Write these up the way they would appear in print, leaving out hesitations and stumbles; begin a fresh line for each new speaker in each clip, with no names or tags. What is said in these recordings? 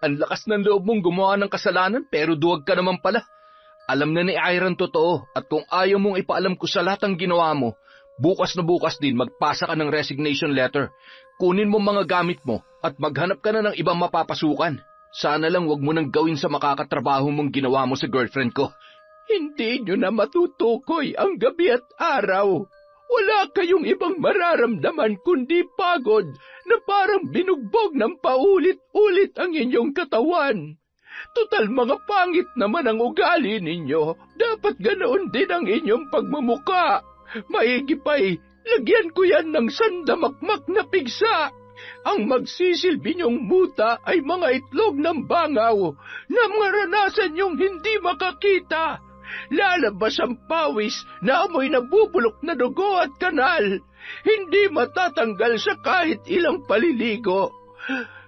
Ang lakas ng loob mong gumawa ng kasalanan pero duwag ka naman pala. Alam na ni Ira ang totoo at kung ayaw mong ipaalam ko sa lahat ng ginawa mo, bukas na bukas din magpasa ka ng resignation letter. Kunin mo mga gamit mo at maghanap ka na ng ibang mapapasukan. Sana lang wag mo nang gawin sa makakatrabaho mong ginawa mo sa girlfriend ko. Hindi nyo na matutukoy ang gabi at araw. Wala kayong ibang mararamdaman kundi pagod na parang binugbog ng paulit-ulit ang inyong katawan. Tutal mga pangit naman ang ugali ninyo. Dapat ganoon din ang inyong pagmumuka. Maigi pa'y, lagyan ko yan ng sandamakmak na pigsa. Ang magsisilbi niyong muta ay mga itlog ng bangaw na maranasan niyong hindi makakita. Lalabas ang pawis na amoy nabubulok na dugo at kanal. Hindi matatanggal sa kahit ilang paliligo.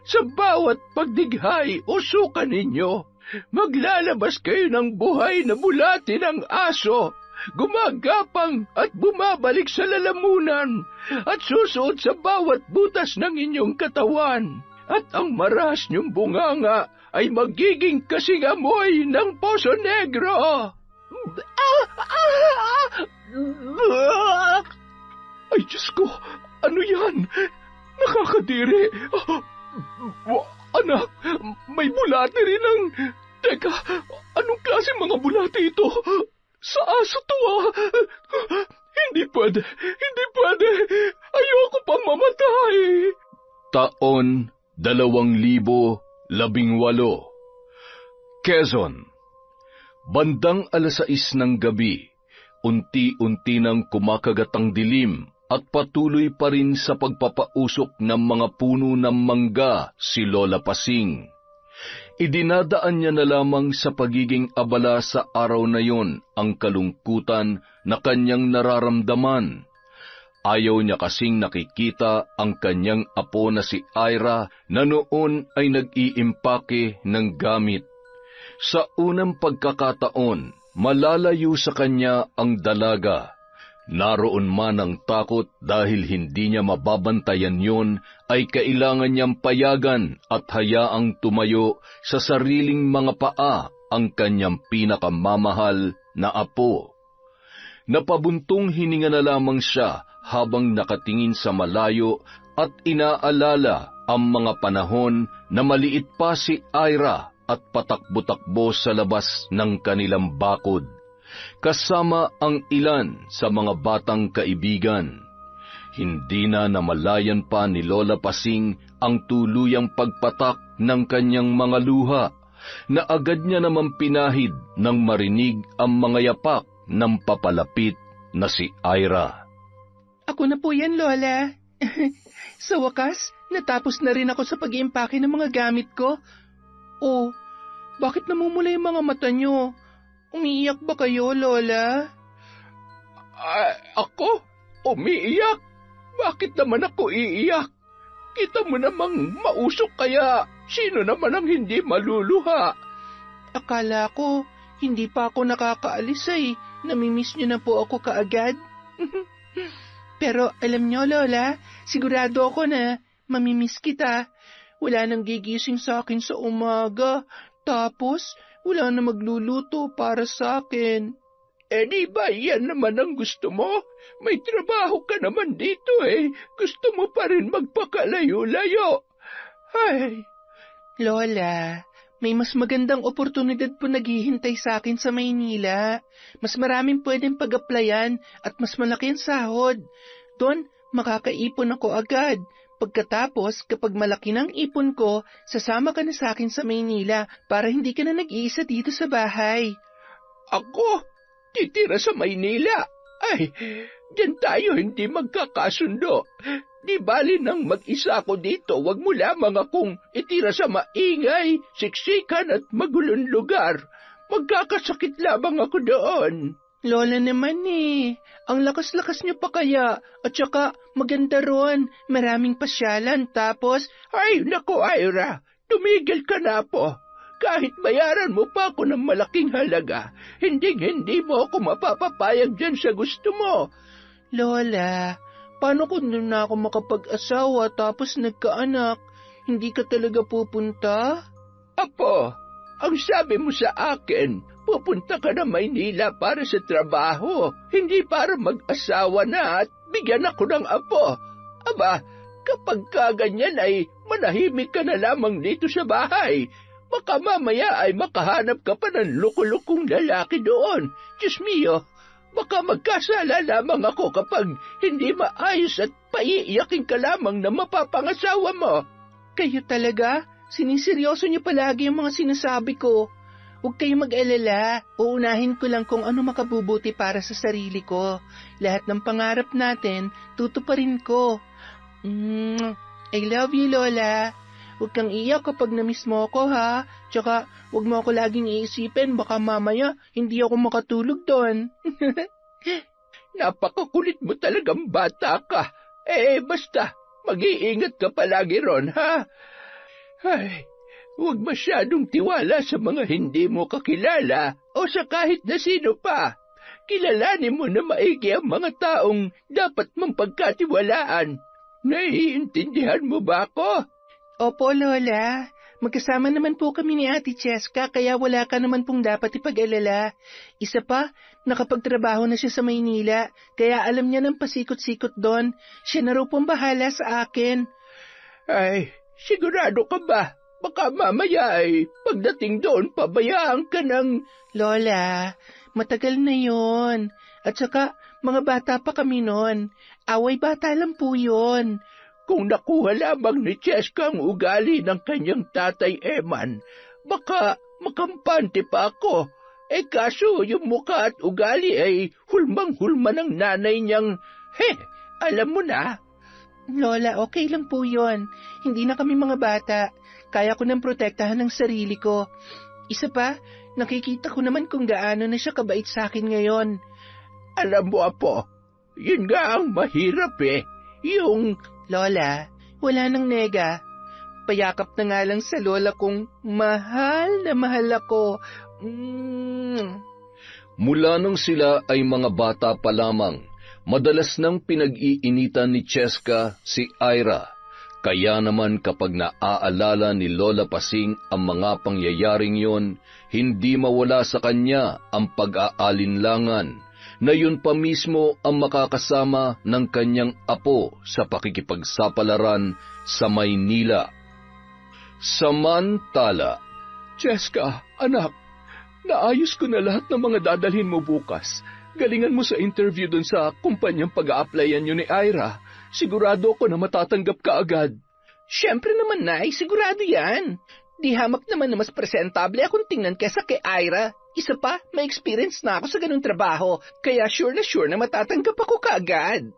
Sa bawat pagdighay o suka ninyo, maglalabas kayo ng buhay na bulati ng aso, gumagapang at bumabalik sa lalamunan at susuot sa bawat butas ng inyong katawan. At ang maras niyong bunganga ay magiging kasing amoy ng Poso Negro. Ay, Diyos ko! Ano yan? Nakakadiri! Anak, may bulati rin ang... Teka, anong klase mga bulati ito? Sa aso to, Hindi pwede! Hindi pwede! Ayoko pang mamatay! Taon 2018, Quezon. Bandang 6:00 ng gabi, unti-unti nang kumakagat ang dilim at patuloy pa rin sa pagpapausok ng mga puno ng mangga si Lola Pasing. Idinadaan niya na lamang sa pagiging abala sa araw na yon ang kalungkutan na kanyang nararamdaman. Ayaw niya kasing nakikita ang kanyang apo na si Ira na noon ay nag-iimpake ng gamit. Sa unang pagkakataon, malalayo sa kanya ang dalaga. Naroon man ang takot dahil hindi niya mababantayan yon, ay kailangan niyang payagan at hayaang tumayo sa sariling mga paa ang kanyang pinakamamahal na apo. Napabuntong hininga na lamang siya habang nakatingin sa malayo at inaalala ang mga panahon na maliit pa si Ira at patakbo-takbo sa labas ng kanilang bakod, kasama ang ilan sa mga batang kaibigan. Hindi na namalayan pa ni Lola Pasing ang tuluyang pagpatak ng kanyang mga luha, na agad niya naman pinahid nang marinig ang mga yapak ng papalapit na si Ira.
Ako na po yan, Lola. Sa wakas, natapos na rin ako sa pag-iimpake ng mga gamit ko. Oh, bakit namumula yung mga mata niyo? Umiiyak ba kayo, Lola?
Ako? Umiiyak? Bakit naman ako iiyak? Kita mo namang mausok kaya sino naman ang hindi maluluha?
Akala ko, hindi pa ako nakakaalis ay namimiss niyo na po ako kaagad. Pero alam niyo, Lola, sigurado ako na mamimiss kita. Wala nang gigising sa akin sa umaga, tapos wala na magluluto para sa akin. Di ba yan naman ang gusto mo? May trabaho ka naman dito Gusto mo pa rin magpakalayo-layo. Ay. Lola, may mas magandang oportunidad po naghihintay sa akin sa Maynila. Mas maraming pwedeng pag-applyan at mas malaki ang sahod. Doon, makakaipon ako agad. Pagkatapos, kapag malaki ng ipon ko, sasama ka na sa akin sa Maynila para hindi ka na nag-iisa dito sa bahay.
Ako? Titira sa Maynila? Ay, diyan tayo hindi magkakasundo. Di bali nang mag-isa ako dito, wag mo lamang akong itira sa maingay, siksikan at magulong lugar. Magkakasakit lamang ako doon.
Lola naman ang lakas-lakas niyo pa kaya, at saka maganda ron, maraming pasyalan, tapos...
Ay, naku Ira, tumigil ka na po. Kahit bayaran mo pa ako ng malaking halaga, hindi mo ako mapapapayag dyan sa gusto mo.
Lola, paano kung na ako makapag-asawa tapos nagkaanak? Hindi ka talaga pupunta?
Apo, ang sabi mo sa akin, pupunta ka na Maynila para sa trabaho, hindi para mag-asawa na at bigyan ako ng apo. Aba, kapag kaganyan ay manahimik ka na lamang dito sa bahay. Baka mamaya ay makahanap ka pa ng lukulukong lalaki doon. Diyos mio, baka magkasala lamang ako kapag hindi maayos at paiiyakin ka lamang na mapapangasawa mo.
Kayo talaga? Siniseryoso niyo palagi ang mga sinasabi ko. Huwag kayong mag-alala. Uunahin ko lang kung ano makabubuti para sa sarili ko. Lahat ng pangarap natin, tutuparin ko. I love you, Lola. Huwag kang iyak kapag na-miss mo ako, ha? Tsaka, huwag mo ako laging iisipin. Baka mamaya, hindi ako makatulog doon.
Napakakulit mo talagang bata ka. Basta, mag-iingat ka palagi ron, ha? Ay, huwag masyadong tiwala sa mga hindi mo kakilala o sa kahit na sino pa. Kilalanin mo na maigi ang mga taong dapat mong pagkatiwalaan. Naiintindihan mo ba ako?
Opo, Lola. Magkasama naman po kami ni Ate Cheska, kaya wala ka naman pong dapat ipag-alala. Isa pa, nakapagtrabaho na siya sa Maynila, kaya alam niya ng pasikot-sikot doon. Siya na raw pong bahala sa akin.
Ay, sigurado ka ba? Baka mamaya ay pagdating doon, pabayaan ka ng...
Lola, matagal na yon. At saka, mga bata pa kami noon. Away bata lang po yon.
Kung nakuha lamang ni Cheska ang ugali ng kanyang tatay Eman, baka makampante pa ako. Kaso yung mukha at ugali ay hulmang-hulma ng nanay niyang, alam mo na.
Lola, okay lang po yon. Hindi na kami mga bata. Kaya ko nang protektahan ng sarili ko. Isa pa, nakikita ko naman kung gaano na siya kabait sa akin ngayon.
Alam mo, Apo, yun nga ang mahirap yung...
Lola, wala nang nega. Payakap na nga lang sa lola kong mahal na mahal ako.
Mula nang sila ay mga bata pa lamang, madalas nang pinag-iinitan ni Cheska si Ira. Kaya naman kapag naaalala ni Lola Pasing ang mga pangyayaring yon, hindi mawala sa kanya ang pag-aalinlangan na yun pa mismo ang makakasama ng kanyang apo sa pakikipagsapalaran sa Maynila. Samantala,
Cheska, anak, naayos ko na lahat ng mga dadalhin mo bukas. Galingan mo sa interview dun sa kumpanyang pag-a-applyan nyo ni Ira. Sigurado ako na matatanggap ka agad.
Siyempre naman, Nay, sigurado yan. Di hamak naman na mas presentable akong tingnan kesa kay Ira. Isa pa, may experience na ako sa ganung trabaho, kaya sure na matatanggap ako kaagad.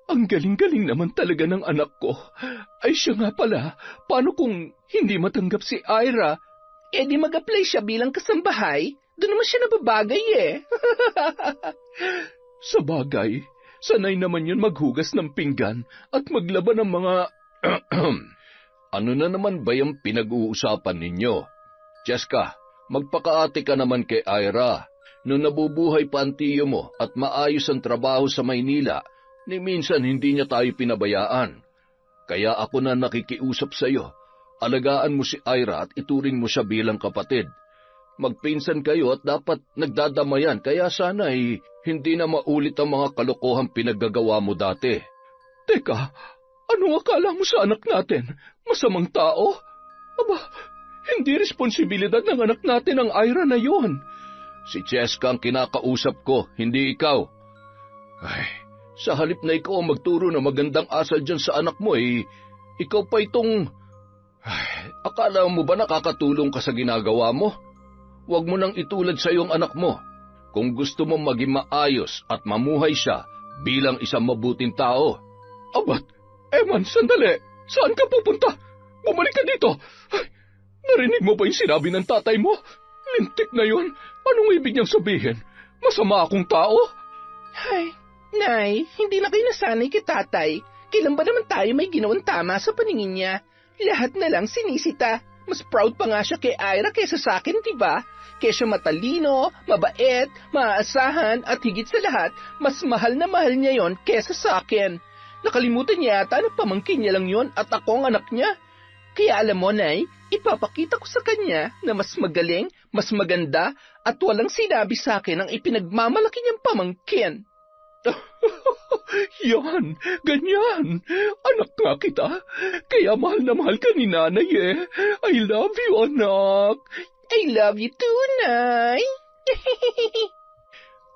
Ang galing-galing naman talaga ng anak ko. Ay siya nga pala, paano kung hindi matanggap si Ira?
Di mag-apply siya bilang kasambahay. Doon naman siya nababagay
Sa bagay, sanay naman yun maghugas ng pinggan at maglaban ng mga...
Ano na naman ba yung pinag-uusapan ninyo? Cheska, magpakaate ka naman kay Ira. Nung nabubuhay pa ang tiyo mo at maayos ang trabaho sa Maynila, ni minsan hindi niya tayo pinabayaan. Kaya ako na nakikiusap sa iyo. Alagaan mo si Ira at ituring mo siya bilang kapatid. Magpinsan kayo at dapat nagdadamayan, kaya sana hindi na maulit ang mga kalokohang pinaggagawa mo dati.
Teka, ano akala mo sa anak natin? Masamang tao? Aba, hindi responsibilidad ng anak natin ang Ira na yon.
Si Cheska ang kinakausap ko, hindi ikaw. Ay, sa halip na ikaw ang magturo na magandang asal dyan sa anak mo, ikaw pa itong... Ay, akala mo ba nakakatulong ka sa ginagawa mo? Huwag mo nang itulad sa iyong anak mo. Kung gusto mong maging maayos at mamuhay siya bilang isang mabuting tao.
Abat, Eman, sandali. Saan ka pupunta? Bumalik ka dito. Ay, narinig mo ba yung sinabi ng tatay mo? Lintik na yun. Anong ibig niyang sabihin? Masama akong tao?
Ay, Nay, hindi na kayo nasanay kay tatay. Kailan ba naman tayo may ginawang tama sa paningin niya? Lahat na lang sinisita. Mas proud pa nga siya kay Ira kaysa sa akin, diba? Kaya siya matalino, mabait, maaasahan, at higit sa lahat, mas mahal na mahal niya yon kaysa sa akin.
Nakalimutan niya yata na pamangkin niya lang yon at ako ang anak niya. Kaya alam mo, Nay, ipapakita ko sa kanya na mas magaling, mas maganda, at walang sinabi sa akin ang ipinagmamalaki niyang pamangkin.
Yan, ganyan. Anak nga kita. Kaya mahal na mahal ka ni nanay eh. I love you, anak.
I love you too, Nay.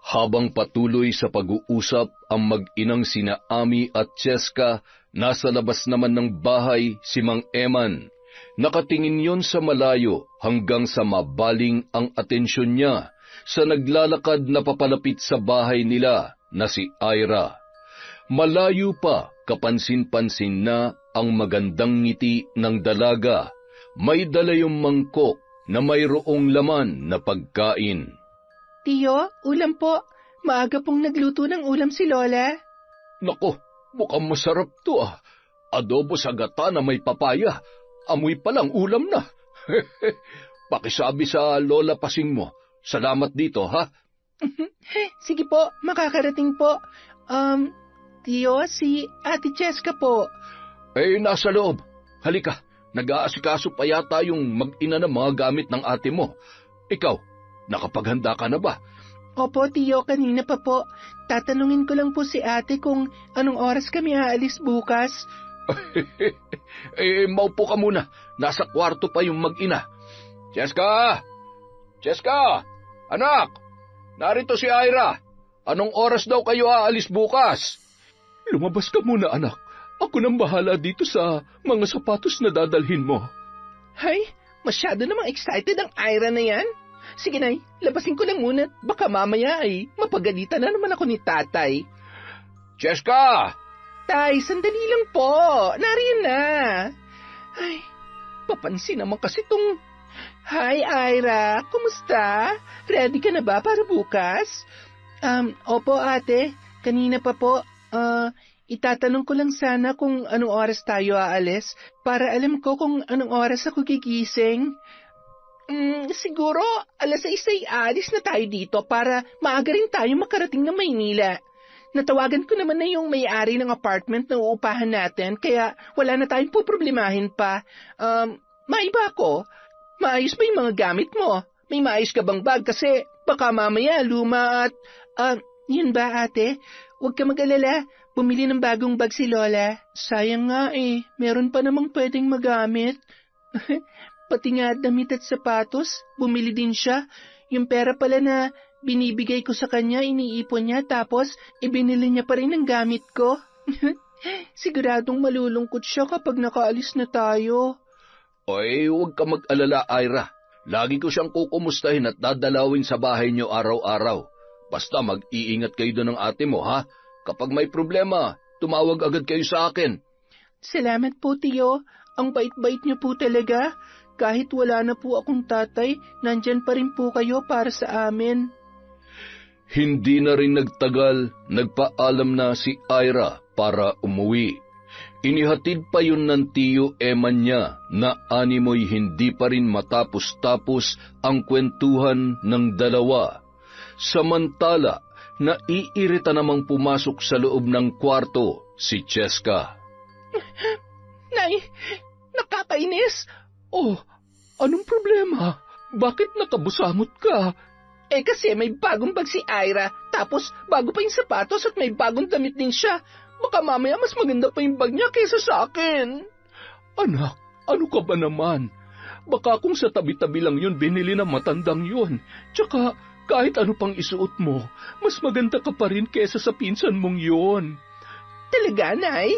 Habang patuloy sa pag-uusap ang mag-inang sina Ami at Cheska, nasa labas naman ng bahay si Mang Eman. Nakatingin yon sa malayo hanggang sa mabaling ang atensyon niya sa naglalakad na papalapit sa bahay nila na si Ira. Malayo pa, kapansin-pansin na ang magandang ngiti ng dalaga. May dala yung mangkok na mayroong laman na pagkain.
Tiyo, ulam po. Maaga pong nagluto ng ulam si Lola.
Nako, mukhang masarap to ah. Adobo sa gata na may papaya. Amoy palang ulam na. Pakisabi sa Lola Pasing mo. Salamat dito, ha?
Sige po, makakarating po. Tiyo, si Ate Cheska po.
Nasa loob. Halika, nag-aasikaso pa yata yung mag-ina ng mga gamit ng ate mo. Ikaw, nakapaghanda ka na ba?
Opo, Tiyo, kanina pa po. Tatanungin ko lang po si ate kung anong oras kami aalis bukas.
Maupo ka muna. Nasa kwarto pa yung mag-ina. Cheska! Cheska! Anak! Narito si Ira. Anong oras daw kayo aalis bukas? Lumabas ka muna, anak. Ako nang bahala dito sa mga sapatos na dadalhin mo.
Hay, masyado namang excited ang Ira na yan. Sige, Nay, labasin ko lang muna. Baka mamaya ay mapagalitan na naman ako ni Tatay.
Cheska!
Tay, sandali lang po. Nariyan na. Ay, papansin naman kasi tong... Hi, Ira. Kumusta? Ready ka na ba para bukas?
Opo, ate. Kanina pa po. Itatanong ko lang sana kung anong oras tayo aalis para alam ko kung anong oras ako gigising.
Siguro, 6:00 ay alis na tayo dito para maaga rin tayo makarating ng Maynila. Natawagan ko naman na yung may-ari ng apartment na uupahan natin, kaya wala na tayong poproblemahin pa. Maiba ko. Maayos ba yung mga gamit mo? May maayos ka bang bag? Kasi baka mamaya luma at...
Yun ba, ate? Huwag ka mag-alala. Bumili ng bagong bag si Lola. Sayang nga eh. Meron pa namang pwedeng magamit. Pati nga damit at sapatos, bumili din siya. Yung pera pala na binibigay ko sa kanya, iniipon niya, tapos ibinili niya pa rin ang gamit ko. Siguradong malulungkot siya kapag nakaalis na tayo.
Oy, huwag ka mag-alala, Ira. Lagi ko siyang kukumustahin at dadalawin sa bahay niyo araw-araw. Basta mag-iingat kayo doon ng ate mo, ha? Kapag may problema, tumawag agad kayo sa akin.
Salamat po, Tiyo. Ang bait-bait niyo po talaga. Kahit wala na po akong tatay, nandyan pa rin po kayo para sa amin.
Hindi na rin nagtagal, nagpaalam na si Ira para umuwi. Inihatid pa yun ng tiyo Eman niya na animoy hindi pa rin matapos-tapos ang kwentuhan ng dalawa. Samantala, naiirita namang pumasok sa loob ng kwarto si Cheska.
Nay, nakakainis.
Oh, anong problema? Bakit nakabusamot ka?
Kasi may bagong bag si Ira, tapos bago pa yung sapatos at may bagong damit din siya. Baka mamaya mas maganda pa yung bag niya kaysa sa akin.
Anak, ano ka ba naman? Baka kung sa tabi-tabi lang yun, binili ng matandang yun. Tsaka, kahit ano pang isuot mo, mas maganda ka pa rin kaysa sa pinsan mong yun.
Talaga, Nay?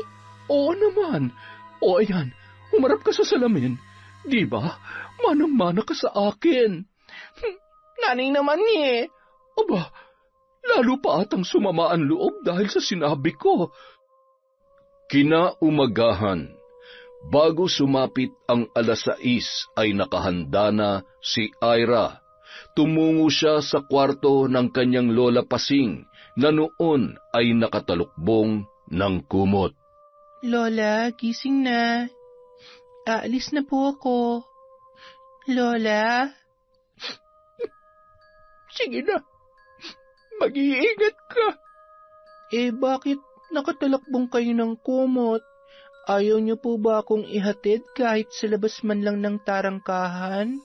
Oo naman. O ayan, humarap ka sa salamin. Di ba? Manang-mana ka sa akin.
Nanay naman eh.
Aba, lalo pa atang sumama ang loob dahil sa sinabi ko. Kinaumagahan, bago sumapit ang 6:00 ay nakahanda na si Ira. Tumungo siya sa kwarto ng kanyang lola Pasing na noon ay nakatalukbong ng kumot.
Lola, gising na. Aalis na po ako. Lola?
Sige na. Mag-iingat ka.
Bakit nakatalakbong kayo ng kumot. Ayaw niyo po ba akong ihatid kahit sa labas man lang ng tarangkahan?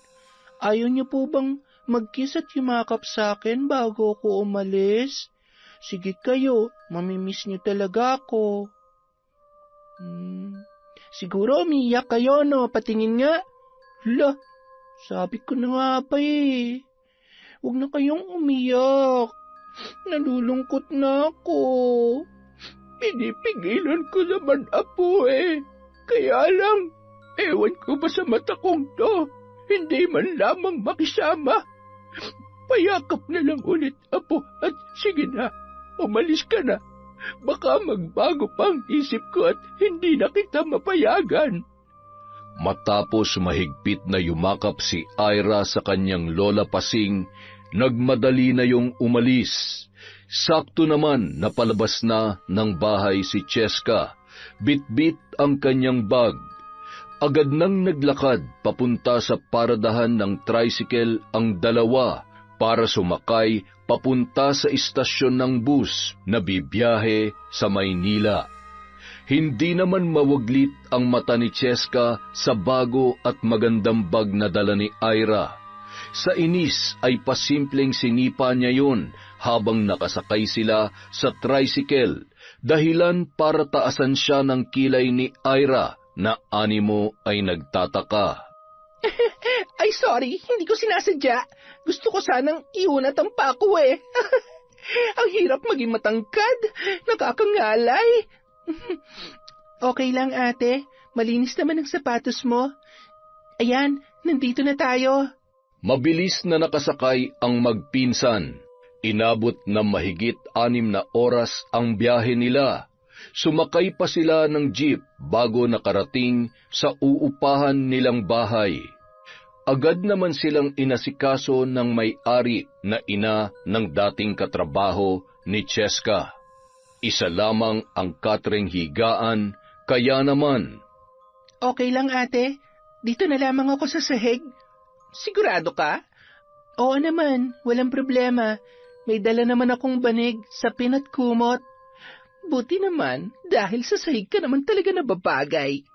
Ayaw niyo po bang mag-kiss at yumakap sa akin bago ako umalis? Sige kayo, mamimiss niyo talaga ako. Siguro umiyak kayo, no? Patingin nga. Hala, sabi ko na nga pa eh. Huwag na kayong umiyak. Nalulungkot na ako.
Pinipigilan ko naman, Apo eh. Kaya lang, ewan ko ba sa mata kong to, hindi man lamang makisama. Payakap na lang ulit, Apo, at sige na, umalis ka na. Baka magbago pang isip ko at hindi na kita mapayagan.
Matapos mahigpit na yumakap si Ira sa kanyang lola Pasing, nagmadali na yung umalis. Sakto naman napalabas na ng bahay si Cheska, bitbit ang kanyang bag. Agad nang naglakad papunta sa paradahan ng tricycle ang dalawa para sumakay papunta sa istasyon ng bus na bibiyahe sa Maynila. Hindi naman mawaglit ang mata ni Cheska sa bago at magandang bag na dala ni Ira. Sa inis ay pasimpleng sinipa niya yun habang nakasakay sila sa tricycle, dahilan para taasan siya ng kilay ni Ira na animo ay nagtataka.
Ay sorry, hindi ko sinasadya. Gusto ko sanang iunat ang pako eh. Ang hirap maging matangkad, nakakangalay. Okay lang ate, malinis naman ang sapatos mo. Ayan, nandito na tayo.
Mabilis na nakasakay ang magpinsan. Inabot na mahigit 6 na oras ang biyahe nila. Sumakay pa sila ng jeep bago nakarating sa uupahan nilang bahay. Agad naman silang inasikaso ng may-ari na ina ng dating katrabaho ni Cheska. Isa lamang ang katreng higaan, kaya naman.
Okay lang ate, dito na lamang ako sa sahig. Sigurado ka? Oo naman, walang problema. May dala naman akong banig, sapin at kumot. Buti naman, dahil sa sahig ka naman talaga nababagay.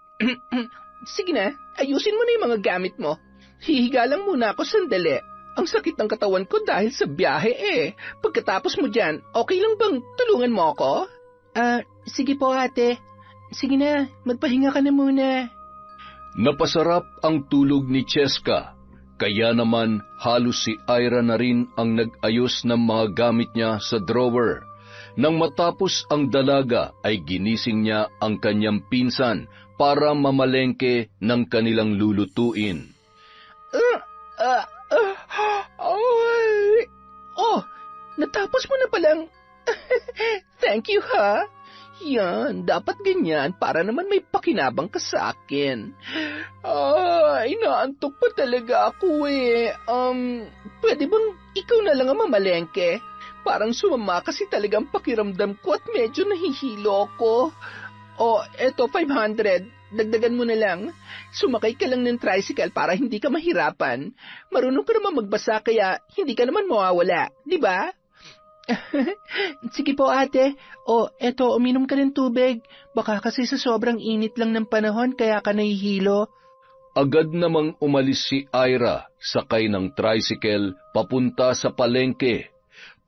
Sige na, ayusin mo na yung mga gamit mo. Hihiga lang muna ako sandali. Ang sakit ng katawan ko dahil sa biyahe eh. Pagkatapos mo dyan, okay lang bang tulungan mo ako? Sige po ate. Sige na, magpahinga ka na muna.
Napasarap ang tulog ni Cheska. Kaya naman halos si Ira na rin ang nag-ayos ng mga gamit niya sa drawer. Nang matapos ang dalaga ay ginising niya ang kanyang pinsan para mamalengke ng kanilang lulutuin.
Oh, natapos mo na palang. Thank you ha. Yan, dapat ganyan para naman may pakinabang ka sa akin. Inaantok pa talaga ako eh. Pwede bang ikaw na lang ang mamalengke? Parang sumama kasi talagang pakiramdam ko at medyo nahihilo ko. Eto 500. Dagdagan mo na lang. Sumakay ka lang ng tricycle para hindi ka mahirapan. Marunong ka naman magbasa kaya hindi ka naman mawawala, di ba? Sige po ate. Eto, uminom ka ng tubig. Baka kasi sa sobrang init lang ng panahon kaya ka nahihilo.
Agad namang umalis si Ira, sakay ng tricycle papunta sa palengke.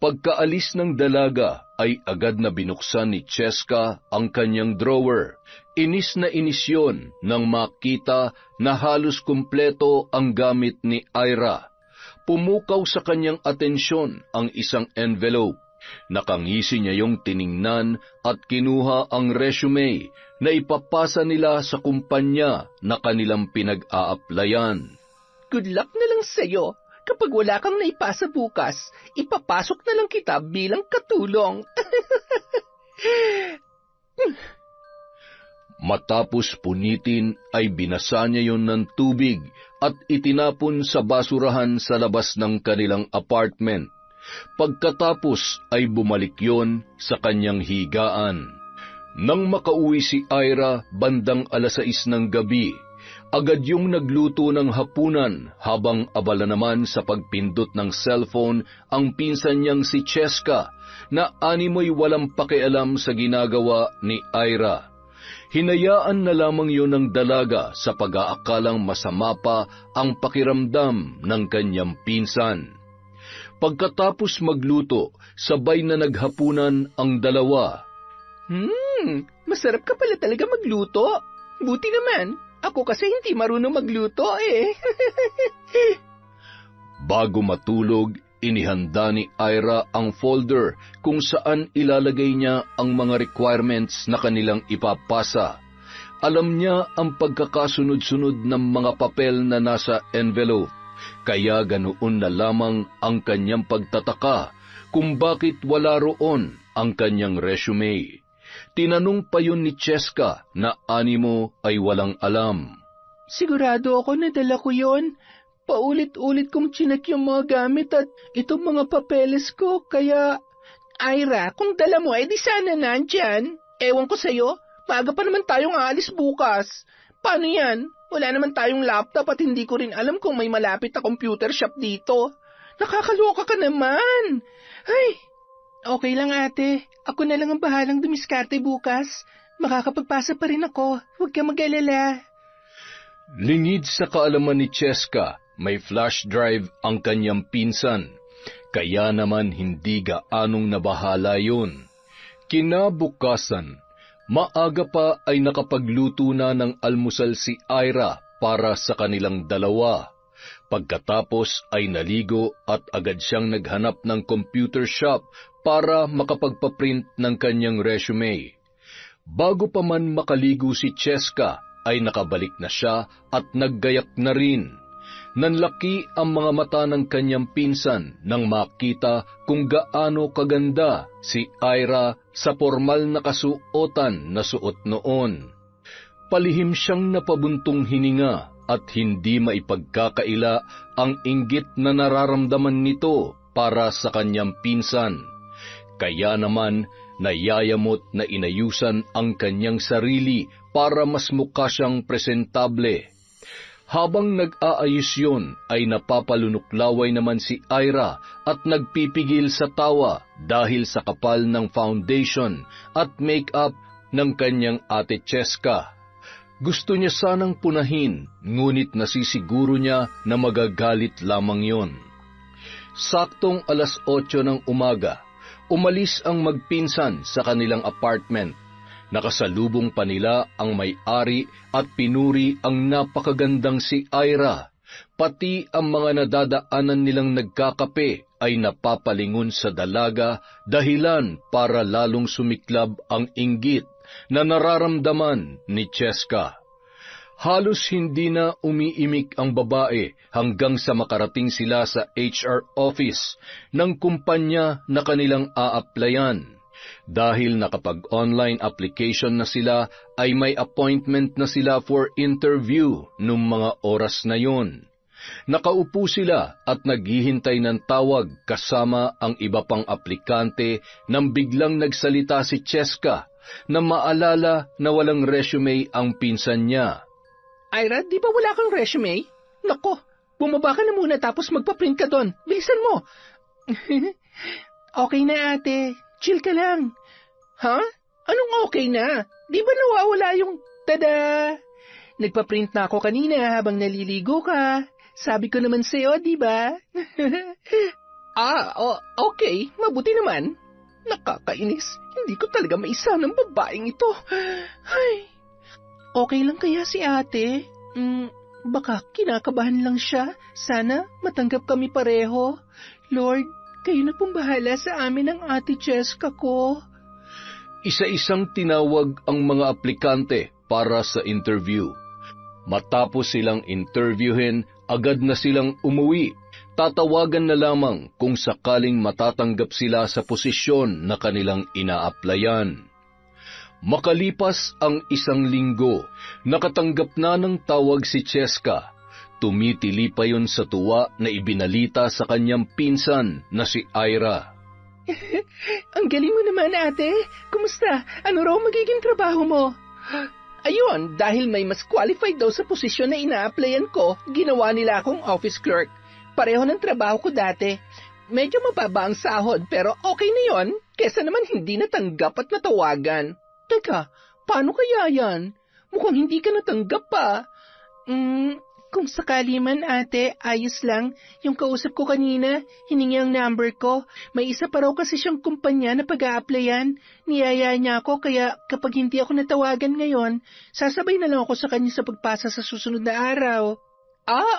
Pagkaalis ng dalaga ay agad na binuksan ni Cheska ang kanyang drawer. Inis na inis yun nang makita na halos kumpleto ang gamit ni Ira. Pumukaw sa kanyang atensyon ang isang envelope. Nakangisi niya yung tiningnan at kinuha ang resume na ipapasa nila sa kumpanya na kanilang pinag-a-applyan.
Good luck na lang sa'yo. Kapag wala kang naipasa bukas, ipapasok na lang kita bilang katulong.
Matapos punitin ay binasa niya yon ng tubig at itinapon sa basurahan sa labas ng kanilang apartment. Pagkatapos ay bumalik yon sa kanyang higaan. Nang makauwi si Ira bandang 6:00 ng gabi, Agad yung nagluto ng hapunan habang abala naman sa pagpindot ng cellphone ang pinsan niyang si Cheska na animoy walang pakialam sa ginagawa ni Ira. Hinayaan na lamang yun ng dalaga sa pag-aakalang masama pa ang pakiramdam ng kanyang pinsan. Pagkatapos magluto, sabay na naghapunan ang dalawa.
Masarap ka pala talaga magluto. Buti naman. Ako kasi hindi marunong magluto eh.
Bago matulog, inihanda ni Ira ang folder kung saan ilalagay niya ang mga requirements na kanilang ipapasa. Alam niya ang pagkakasunod-sunod ng mga papel na nasa envelope, kaya ganoon na lamang ang kanyang pagtataka kung bakit wala roon ang kanyang resume. Tinanong pa yun ni Cheska na animo ay walang alam.
Sigurado ako na dala ko yun. Paulit-ulit kong chinek yung mga gamit at itong mga papeles ko, kaya... Ira, kung dala mo, di sana nandyan. Ewan ko sa'yo, maaga pa naman tayong aalis bukas. Paano yan? Wala naman tayong laptop at hindi ko rin alam kung may malapit na computer shop dito. Nakakaloka ka naman. Ay, okay lang ate. Ako na lang ang bahalang dumiskarte bukas. Makakapagpasa pa rin ako. Huwag ka mag-alala.
Lingid sa kaalaman ni Cheska, may flash drive ang kanyang pinsan. Kaya naman hindi gaanong nabahala yun. Kinabukasan, maaga pa ay nakapagluto na ng almusal si Ira para sa kanilang dalawa. Pagkatapos ay naligo at agad siyang naghanap ng computer shop para makapagpaprint ng kanyang resume. Bago pa man makaligo si Cheska, ay nakabalik na siya at naggayak na rin. Nanlaki ang mga mata ng kanyang pinsan nang makita kung gaano kaganda si Ira sa formal na kasuotan na suot noon. Palihim siyang napabuntong hininga at hindi maipagkakaila ang inggit na nararamdaman nito para sa kanyang pinsan. Kaya naman, nayayamot na inayusan ang kanyang sarili para mas mukha siyang presentable. Habang nag-aayos yun, ay napapalunuklaway naman si Ira at nagpipigil sa tawa dahil sa kapal ng foundation at make-up ng kanyang ate Cheska. Gusto niya sanang punahin, ngunit nasisiguro niya na magagalit lamang yon. Saktong 8:00 ng umaga, umalis ang magpinsan sa kanilang apartment. Nakasalubong pa nila ang may-ari at pinuri ang napakagandang si Ira. Pati ang mga nadadaanan nilang nagkakape ay napapalingon sa dalaga dahilan para lalong sumiklab ang inggit na nararamdaman ni Cheska. Halos hindi na umiimik ang babae hanggang sa makarating sila sa HR office ng kumpanya na kanilang aaplayan. Dahil nakapag-online application na sila, ay may appointment na sila for interview nung mga oras na yon. Nakaupo sila at naghihintay ng tawag kasama ang iba pang aplikante nang biglang nagsalita si Cheska na maalala na walang resume ang pinsan niya.
Ira, di ba wala kang resume? Nako, bumaba ka na muna tapos magpa-print ka doon. Bilisan mo. Okay na ate. Chill ka lang. Ha? Anong okay na? Di ba nawawala yung tada? Nagpa-print na ako kanina habang naliligo ka. Sabi ko naman sa'yo, di ba? Okay. Mabuti naman. Nakakainis. Hindi ko talaga maisa ng babaeng ito. Ay. Okay lang kaya si ate? Baka kinakabahan lang siya. Sana matanggap kami pareho. Lord, kayo na pong bahala sa amin ng ate Cheska ko.
Isa-isang tinawag ang mga aplikante para sa interview. Matapos silang interviewin, agad na silang umuwi. Tatawagan na lamang kung sakaling matatanggap sila sa posisyon na kanilang inaaplayan. Makalipas ang 1 linggo, nakatanggap na ng tawag si Cheska. Tumitili pa yun sa tuwa na ibinalita sa kanyang pinsan na si Ira.
Ang galing mo naman ate. Kumusta? Ano raw magiging trabaho mo? Ayun, dahil may mas qualified daw sa posisyon na ina-applyan ko, ginawa nila akong office clerk. Pareho ng trabaho ko dati. Medyo mababa ang sahod pero okay na yon, kesa naman hindi natanggap at natawagan. Teka, paano kaya yan? Mukhang hindi ka natanggap pa. Kung sakali man ate, ayos lang. Yung kausap ko kanina, hiningi ang number ko. May isa pa raw kasi siyang kumpanya na pag-a-applyan. Niyaya niya ako kaya kapag hindi ako natawagan ngayon, sasabay na lang ako sa kanya sa pagpasa sa susunod na araw.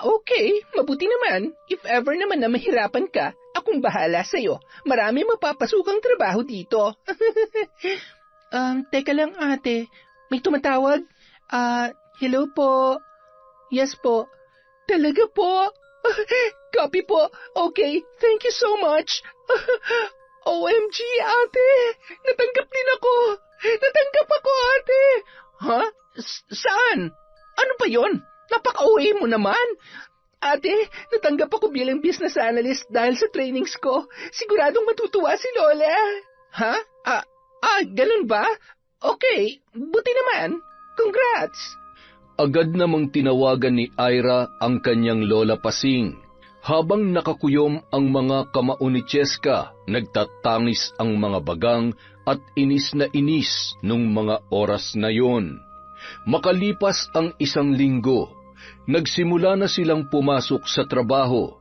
Okay. Mabuti naman. If ever naman na mahirapan ka, akong bahala sa'yo. Marami mapapasukang trabaho dito. Teka lang ate. May tumatawag? Hello po. Yes po. Talaga po? Copy po. Okay, thank you so much. OMG, ate. Natanggap din ako. Natanggap ako, ate. Ha? Saan? Ano ba yon? Napaka-OA mo naman. Ate, natanggap ako bilang business analyst dahil sa trainings ko. Siguradong matutuwa si Lola. Ha? Ganun ba? Okay, buti naman. Congrats.
Agad namang tinawagan ni Ira ang kanyang Lola Pasing. Habang nakakuyom ang mga kamao ni Cheska, nagtatangis ang mga bagang at inis na inis nung mga oras na yon. Makalipas ang 1 linggo, nagsimula na silang pumasok sa trabaho.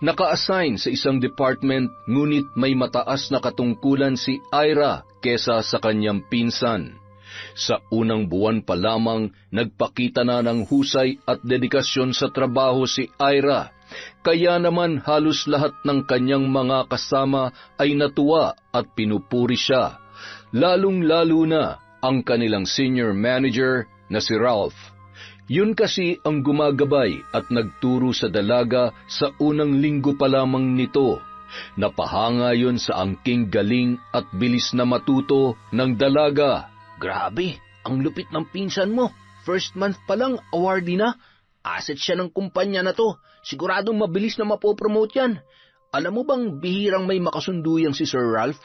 Naka-assign sa isang department ngunit may mataas na katungkulan si Ira kesa sa kanyang pinsan. Sa unang buwan pa lamang, nagpakita na ng husay at dedikasyon sa trabaho si Ira. Kaya naman halos lahat ng kanyang mga kasama ay natuwa at pinupuri siya. Lalong-lalo na ang kanilang senior manager na si Ralph. Yun kasi ang gumagabay at nagturo sa dalaga sa unang linggo pa lamang nito. Napahanga yun sa angking galing at bilis na matuto ng dalaga.
Grabe, ang lupit ng pinsan mo. First month pa lang, awardee na. Asset siya ng kumpanya na to. Siguradong mabilis na mapopromote yan. Alam mo bang bihirang may makasunduyang si Sir Ralph?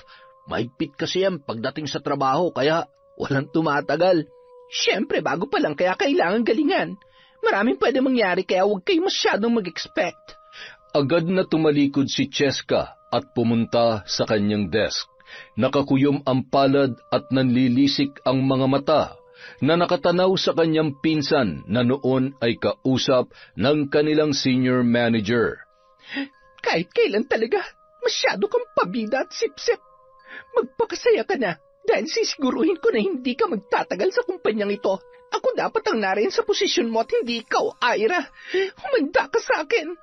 Mahigpit kasi yan pagdating sa trabaho kaya walang tumatagal.
Siyempre, bago pa lang kaya kailangan galingan. Maraming pwede mangyari kaya huwag kayo masyadong mag-expect.
Agad na tumalikod si Cheska at pumunta sa kanyang desk. Nakakuyom ang palad at nanlilisik ang mga mata na nakatanaw sa kanyang pinsan na noon ay kausap ng kanilang senior manager.
Kahit kailan talaga, masyado kang pabida at sip-sip. Magpakasaya ka na dahil sisiguruhin ko na hindi ka magtatagal sa kumpanyang ito. Ako dapat ang nariyan sa posisyon mo at hindi ikaw, Ira. Humanda ka sa akin.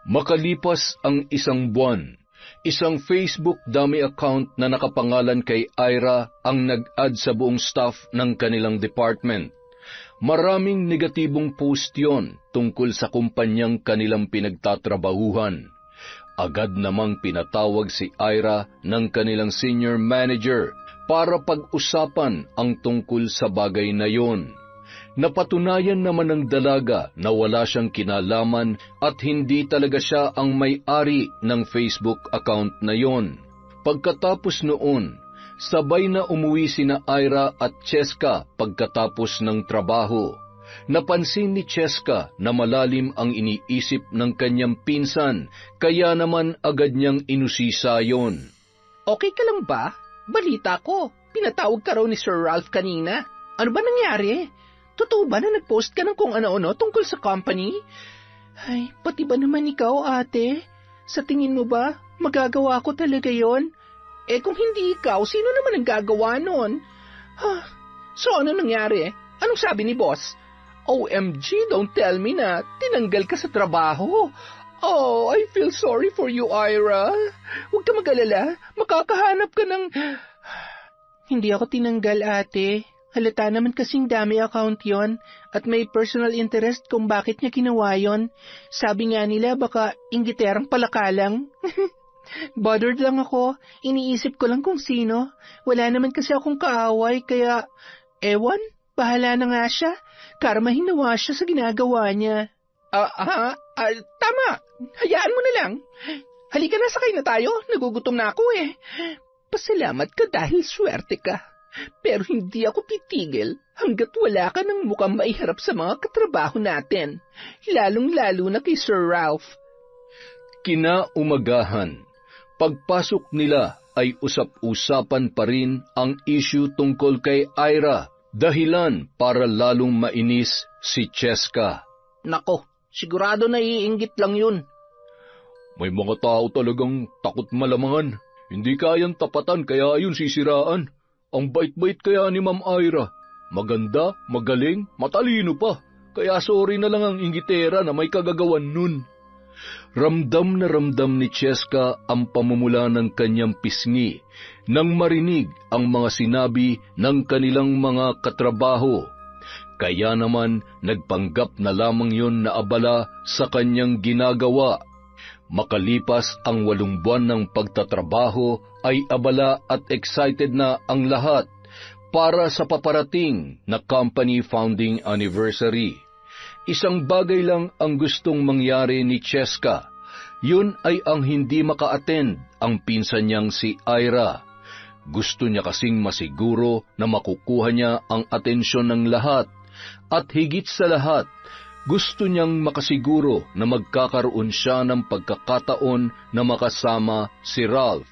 Makalipas ang 1 buwan, isang Facebook dummy account na nakapangalan kay Ira ang nag-add sa buong staff ng kanilang department. Maraming negatibong post yon tungkol sa kumpanyang kanilang pinagtatrabahuhan. Agad namang pinatawag si Ira ng kanilang senior manager para pag-usapan ang tungkol sa bagay na yon. Napatunayan naman ng dalaga na wala siyang kinalaman at hindi talaga siya ang may-ari ng Facebook account na yon. Pagkatapos noon, sabay na umuwi sina Ira at Cheska pagkatapos ng trabaho. Napansin ni Cheska na malalim ang iniisip ng kanyang pinsan, kaya naman agad niyang inusisa yon.
Okay ka lang ba? Balita ko, pinatawag ka raw ni Sir Ralph kanina. Ano ba nangyari? Totoo ba na nag-post ka ng kung ano-ano tungkol sa company? Ay, pati ba naman ikaw, ate? Sa tingin mo ba, magagawa ko talaga yon? Kung hindi ikaw, sino naman ang gagawa nun? So ano nangyari? Anong sabi ni boss? OMG, don't tell me na tinanggal ka sa trabaho. Oh, I feel sorry for you, Ira. Huwag ka mag-alala, makakahanap ka ng... Hindi ako tinanggal, ate. Halata naman kasing dami account yon at may personal interest kung bakit niya ginawa yon. Sabi nga nila baka inggiterang palakalang. Bothered lang ako, iniisip ko lang kung sino. Wala naman kasi akong kaaway kaya, ewan, bahala na nga siya. Karmahin nawa siya sa ginagawa niya. Tama, hayaan mo na lang. Halika na, sakay na tayo, nagugutom na ako eh. Pasalamat ka dahil swerte ka.
Pero hindi ako titigil hanggat wala ka ng mukhang maiharap sa mga katrabaho natin, lalong-lalo na kay Sir Ralph.
Kinaumagahan, pagpasok nila ay usap-usapan pa rin ang issue tungkol kay Ira, dahilan para lalong mainis si Cheska.
Nako, sigurado naiinggit lang yun.
May mga tao talagang takot malamangan. Hindi kayang tapatan kaya ayun sisiraan. Ang bait-bait kaya ni Ma'am Ira. Maganda, magaling, matalino pa. Kaya sorry na lang ang inggitera na may kagagawan nun. Ramdam na ramdam ni Cheska ang pamumula ng kanyang pisngi nang marinig ang mga sinabi ng kanilang mga katrabaho. Kaya naman nagpanggap na lamang yon na abala sa kanyang ginagawa. Makalipas ang 8 buwan ng pagtatrabaho ay abala at excited na ang lahat para sa paparating na company founding anniversary. Isang bagay lang ang gustong mangyari ni Cheska. Yun ay ang hindi maka-attend ang pinsan niyang si Ira. Gusto niya kasing masiguro na makukuha niya ang atensyon ng lahat. At higit sa lahat, gusto niyang makasiguro na magkakaroon siya ng pagkakataon na makasama si Ralph.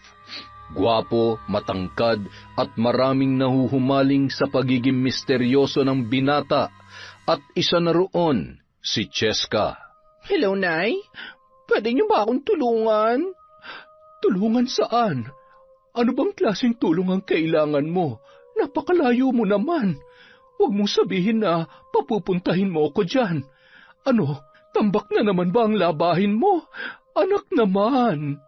Gwapo, matangkad at maraming nahuhumaling sa pagiging misteryoso ng binata. At isa na roon, si Cheska.
Hello, Nay. Pwede niyo ba akong tulungan?
Tulungan saan? Ano bang klaseng tulong ang kailangan mo? Napakalayo mo naman. Huwag mong sabihin na papupuntahin mo ako dyan. Ano, tambak na naman ba ang labahin mo? Anak naman.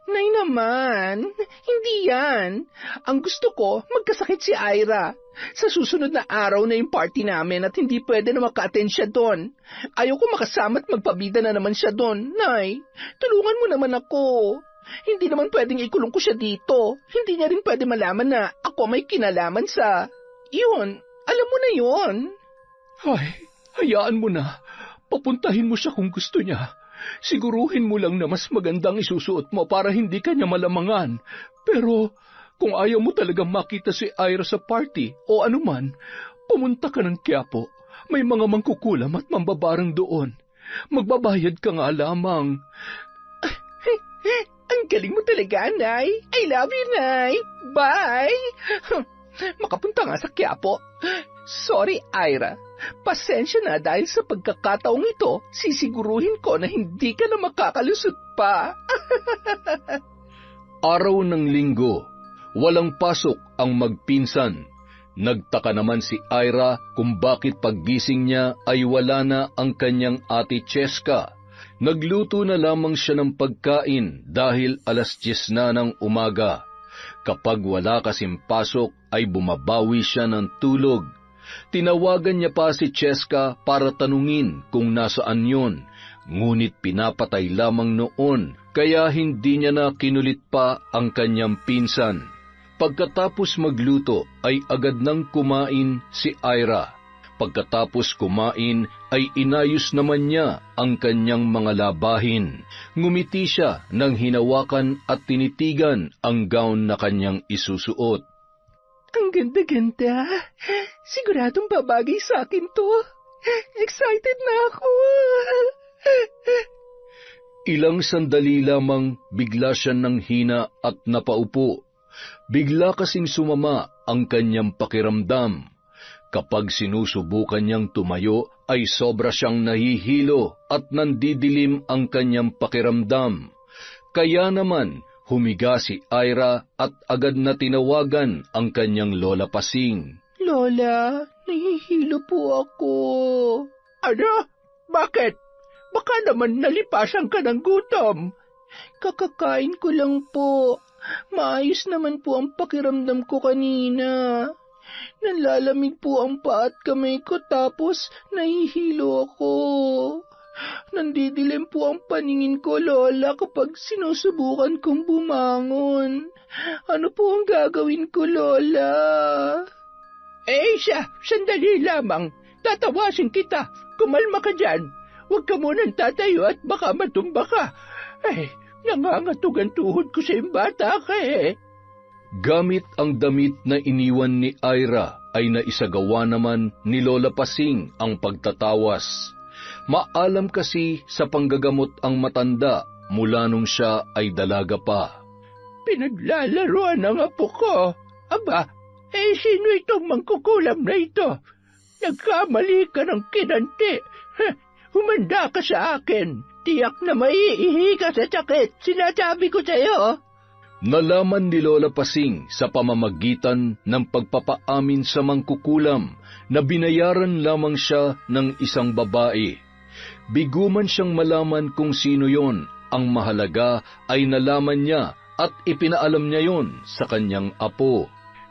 Nay naman, hindi yan. Ang gusto ko, magkasakit si Ira. Sa susunod na araw na yung party namin at hindi pwede na maka-attend siya doon. Ayaw ko makasama at magpabida na naman siya doon. Nay, tulungan mo naman ako. Hindi naman pwedeng ikulong ko siya dito. Hindi niya rin pwede malaman na ako may kinalaman sa... Yun, alam mo na yun.
Ay, hayaan mo na. Papuntahin mo siya kung gusto niya. Siguruhin mo lang na mas magandang isusuot mo para hindi ka niya malamangan. Pero kung ayaw mo talagang makita si Ira sa party o anuman, pumunta ka ng Quiapo. May mga mangkukulam at mambabarang doon. Magbabayad ka nga lamang.
Ang galing mo talaga, Nay. I love you, Nay. Bye. Makapunta nga sa Quiapo. Sorry, Ira. Pasensya na dahil sa pagkakataong ito, sisiguruhin ko na hindi ka na makakalusot pa.
Araw ng linggo, walang pasok ang magpinsan. Nagtaka naman si Ira kung bakit paggising niya ay wala na ang kanyang ate Cheska. Nagluto na lamang siya ng pagkain dahil 10:00 na ng umaga. Kapag wala kasing pasok ay bumabawi siya ng tulog. Tinawagan niya pa si Cheska para tanungin kung nasaan yon, ngunit pinapatay lamang noon, kaya hindi niya na kinulit pa ang kanyang pinsan. Pagkatapos magluto ay agad nang kumain si Ira. Pagkatapos kumain ay inayos naman niya ang kanyang mga labahin. Ngumiti siya nang hinawakan at tinitigan ang gown na kanyang isusuot.
Ang ganda-ganda. Siguradong babagay sa akin to. Excited na ako.
Ilang sandali lamang bigla siya nang hina at napaupo. Bigla kasing sumama ang kanyang pakiramdam. Kapag sinusubukan niyang tumayo ay sobra siyang nahihilo at nandidilim ang kanyang pakiramdam. Kaya naman, humiga si Ira at agad na tinawagan ang kanyang Lola Pasing.
Lola, nahihilo po ako. Ano? Bakit? Baka naman nalipasan ka ng gutom. Kakakain ko lang po. Maayos naman po ang pakiramdam ko kanina. Nanlalamig po ang paa at kamay ko tapos nahihilo ako. Nandidilim po ang paningin ko, Lola, kapag sinusubukan kong bumangon. Ano po ang gagawin ko, Lola? Sandali lamang. Tatawasin kita. Kumalma ka dyan. Huwag ka munang tatayo at baka matumba ka. Nangangatugan tuhod ko sa bata ka eh.
Gamit ang damit na iniwan ni Ira ay naisagawa naman ni Lola Pasing ang pagtatawas. Maalam kasi sa panggagamot ang matanda mula nung siya ay dalaga pa.
Pinaglalaroan ng apo ko. Aba, sino itong mangkukulam na ito? Nagkamali ka ng kinanti. Humanda ka sa akin. Tiyak na maiihi ka sa sakit. Sinasabi ko sa'yo.
Nalaman ni Lola Pasing sa pamamagitan ng pagpapaamin sa mangkukulam na binayaran lamang siya ng isang babae. Bigo man siyang malaman kung sino yon, ang mahalaga ay nalaman niya at ipinaalam niya yon sa kanyang apo.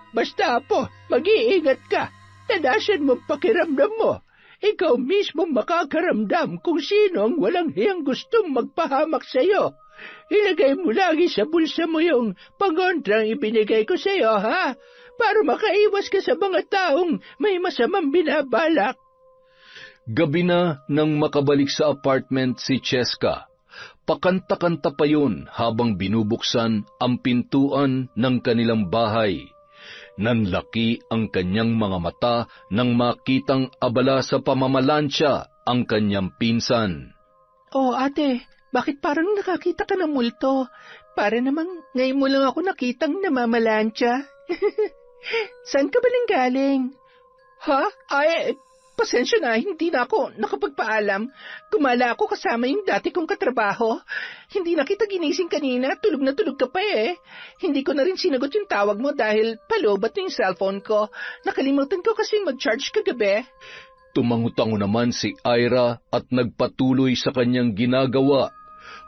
Basta apo, mag-iingat ka. Tadasan mo pakiramdam mo. Ikaw mismo makakaramdam kung sino ang walang hiyang gustong magpahamak sa'yo. Ilagay mo lagi sa bulsa mo yung pangontrang ibinigay ko sa'yo, ha? Para makaiwas ka sa mga taong may masamang binabalak.
Gabi na nang makabalik sa apartment si Cheska. Pakanta-kanta pa yun habang binubuksan ang pintuan ng kanilang bahay. Nanlaki ang kanyang mga mata nang makitang abala sa pamamalansya ang kanyang pinsan.
Oh, ate, bakit parang nakakita ka ng multo? Para namang ngayon mo lang ako nakitang namamalansya. Saan ka ba nang galing? Ha? Ay, pasensya na, hindi na ako nakapagpaalam. Gumala ako kasama yung dati kong katrabaho. Hindi na kita ginising kanina, tulog na tulog ka pa eh. Hindi ko na rin sinagot yung tawag mo dahil palobat yung cellphone ko. Nakalimutan ko kasing mag-charge kagabi.
Tumangutango naman si Ira at nagpatuloy sa kanyang ginagawa.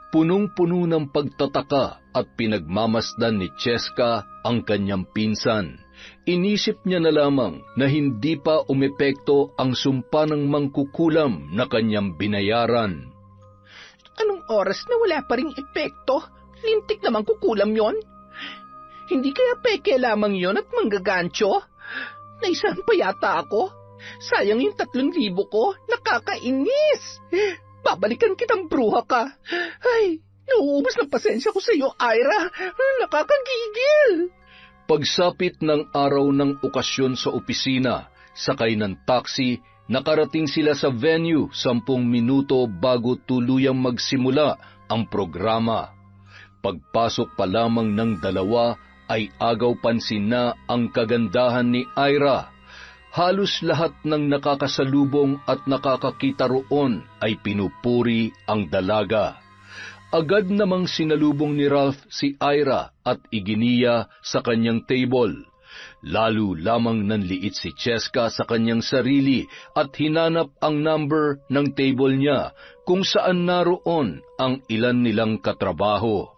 Punong-puno ng pagtataka at pinagmamasdan ni Cheska ang kanyang pinsan. Inisip niya na lamang na hindi pa umepekto ang sumpa ng mangkukulam na kanyang binayaran.
Anong oras na wala pa ring epekto? Lintik na mangkukulam yon? Hindi kaya peke lamang yon at manggagancho? Naisahan pa yata ako? Sayang yung 3,000 ko, nakakainis! Babalikan kitang bruha ka. Ay, nauubos ng pasensya ko sa iyo, Ira. Nakakagigil!
Pagsapit ng araw ng okasyon sa opisina, sakay ng taxi, nakarating sila sa venue 10 minuto bago tuluyang magsimula ang programa. Pagpasok pa lamang ng dalawa ay agaw pansin na ang kagandahan ni Ira. Halos lahat ng nakakasalubong at nakakakita roon ay pinupuri ang dalaga. Agad namang sinalubong ni Ralph si Ira at iginiya sa kanyang table. Lalo lamang nanliit si Cheska sa kanyang sarili at hinanap ang number ng table niya kung saan naroon ang ilan nilang katrabaho.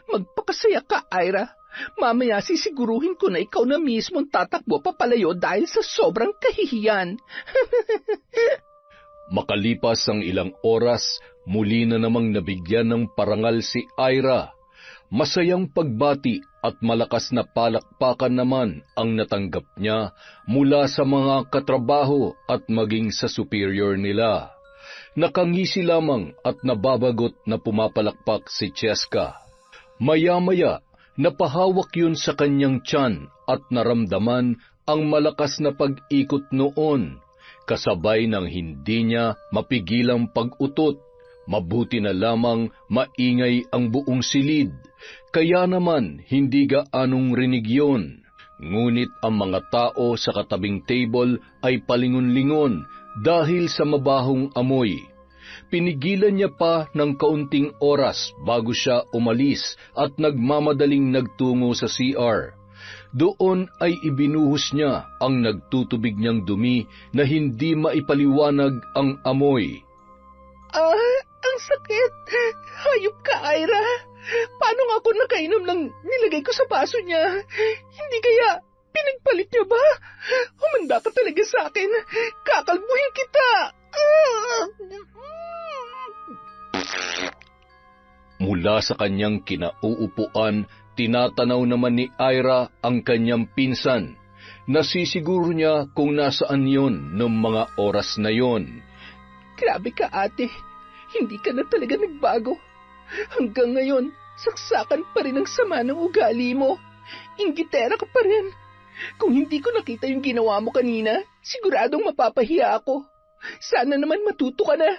Magpakasaya ka, Ira. Mamaya sisiguruhin ko na ikaw na mismong tatakbo papalayo dahil sa sobrang kahihiyan.
Makalipas ang ilang oras, muli na namang nabigyan ng parangal si Ira. Masayang pagbati at malakas na palakpakan naman ang natanggap niya mula sa mga katrabaho at maging sa superior nila. Nakangisi lamang at nababagot na pumapalakpak si Cheska. Maya-maya, napahawak yun sa kanyang tiyan at naramdaman ang malakas na pag-ikot noon, kasabay ng hindi niya mapigilang pag-utot. Mabuti na lamang maingay ang buong silid, kaya naman hindi gaanong rinig yun. Ngunit ang mga tao sa katabing table ay palingon-lingon dahil sa mabahong amoy. Pinigilan niya pa ng kaunting oras bago siya umalis at nagmamadaling nagtungo sa CR. Doon ay ibinuhos niya ang nagtutubig niyang dumi na hindi maipaliwanag ang amoy.
Ang sakit! Hayop ka, Ira! Paano nga ako nakainom ng nilagay ko sa baso niya? Hindi kaya pinagpalit niya ba? Humanda ka talaga sa akin. Kakalbuhin kita!
Mula sa kanyang kinauupuan, tinatanaw naman ni Ira ang kanyang pinsan. Nasisiguro niya kung nasaan yon noong mga oras na yon.
Grabe ka, ate. Hindi ka na talaga nagbago. Hanggang ngayon, saksakan pa rin ang sama ng ugali mo. Inggitera ka pa rin. Kung hindi ko nakita yung ginawa mo kanina, siguradong mapapahiya ako. Sana naman matuto ka na.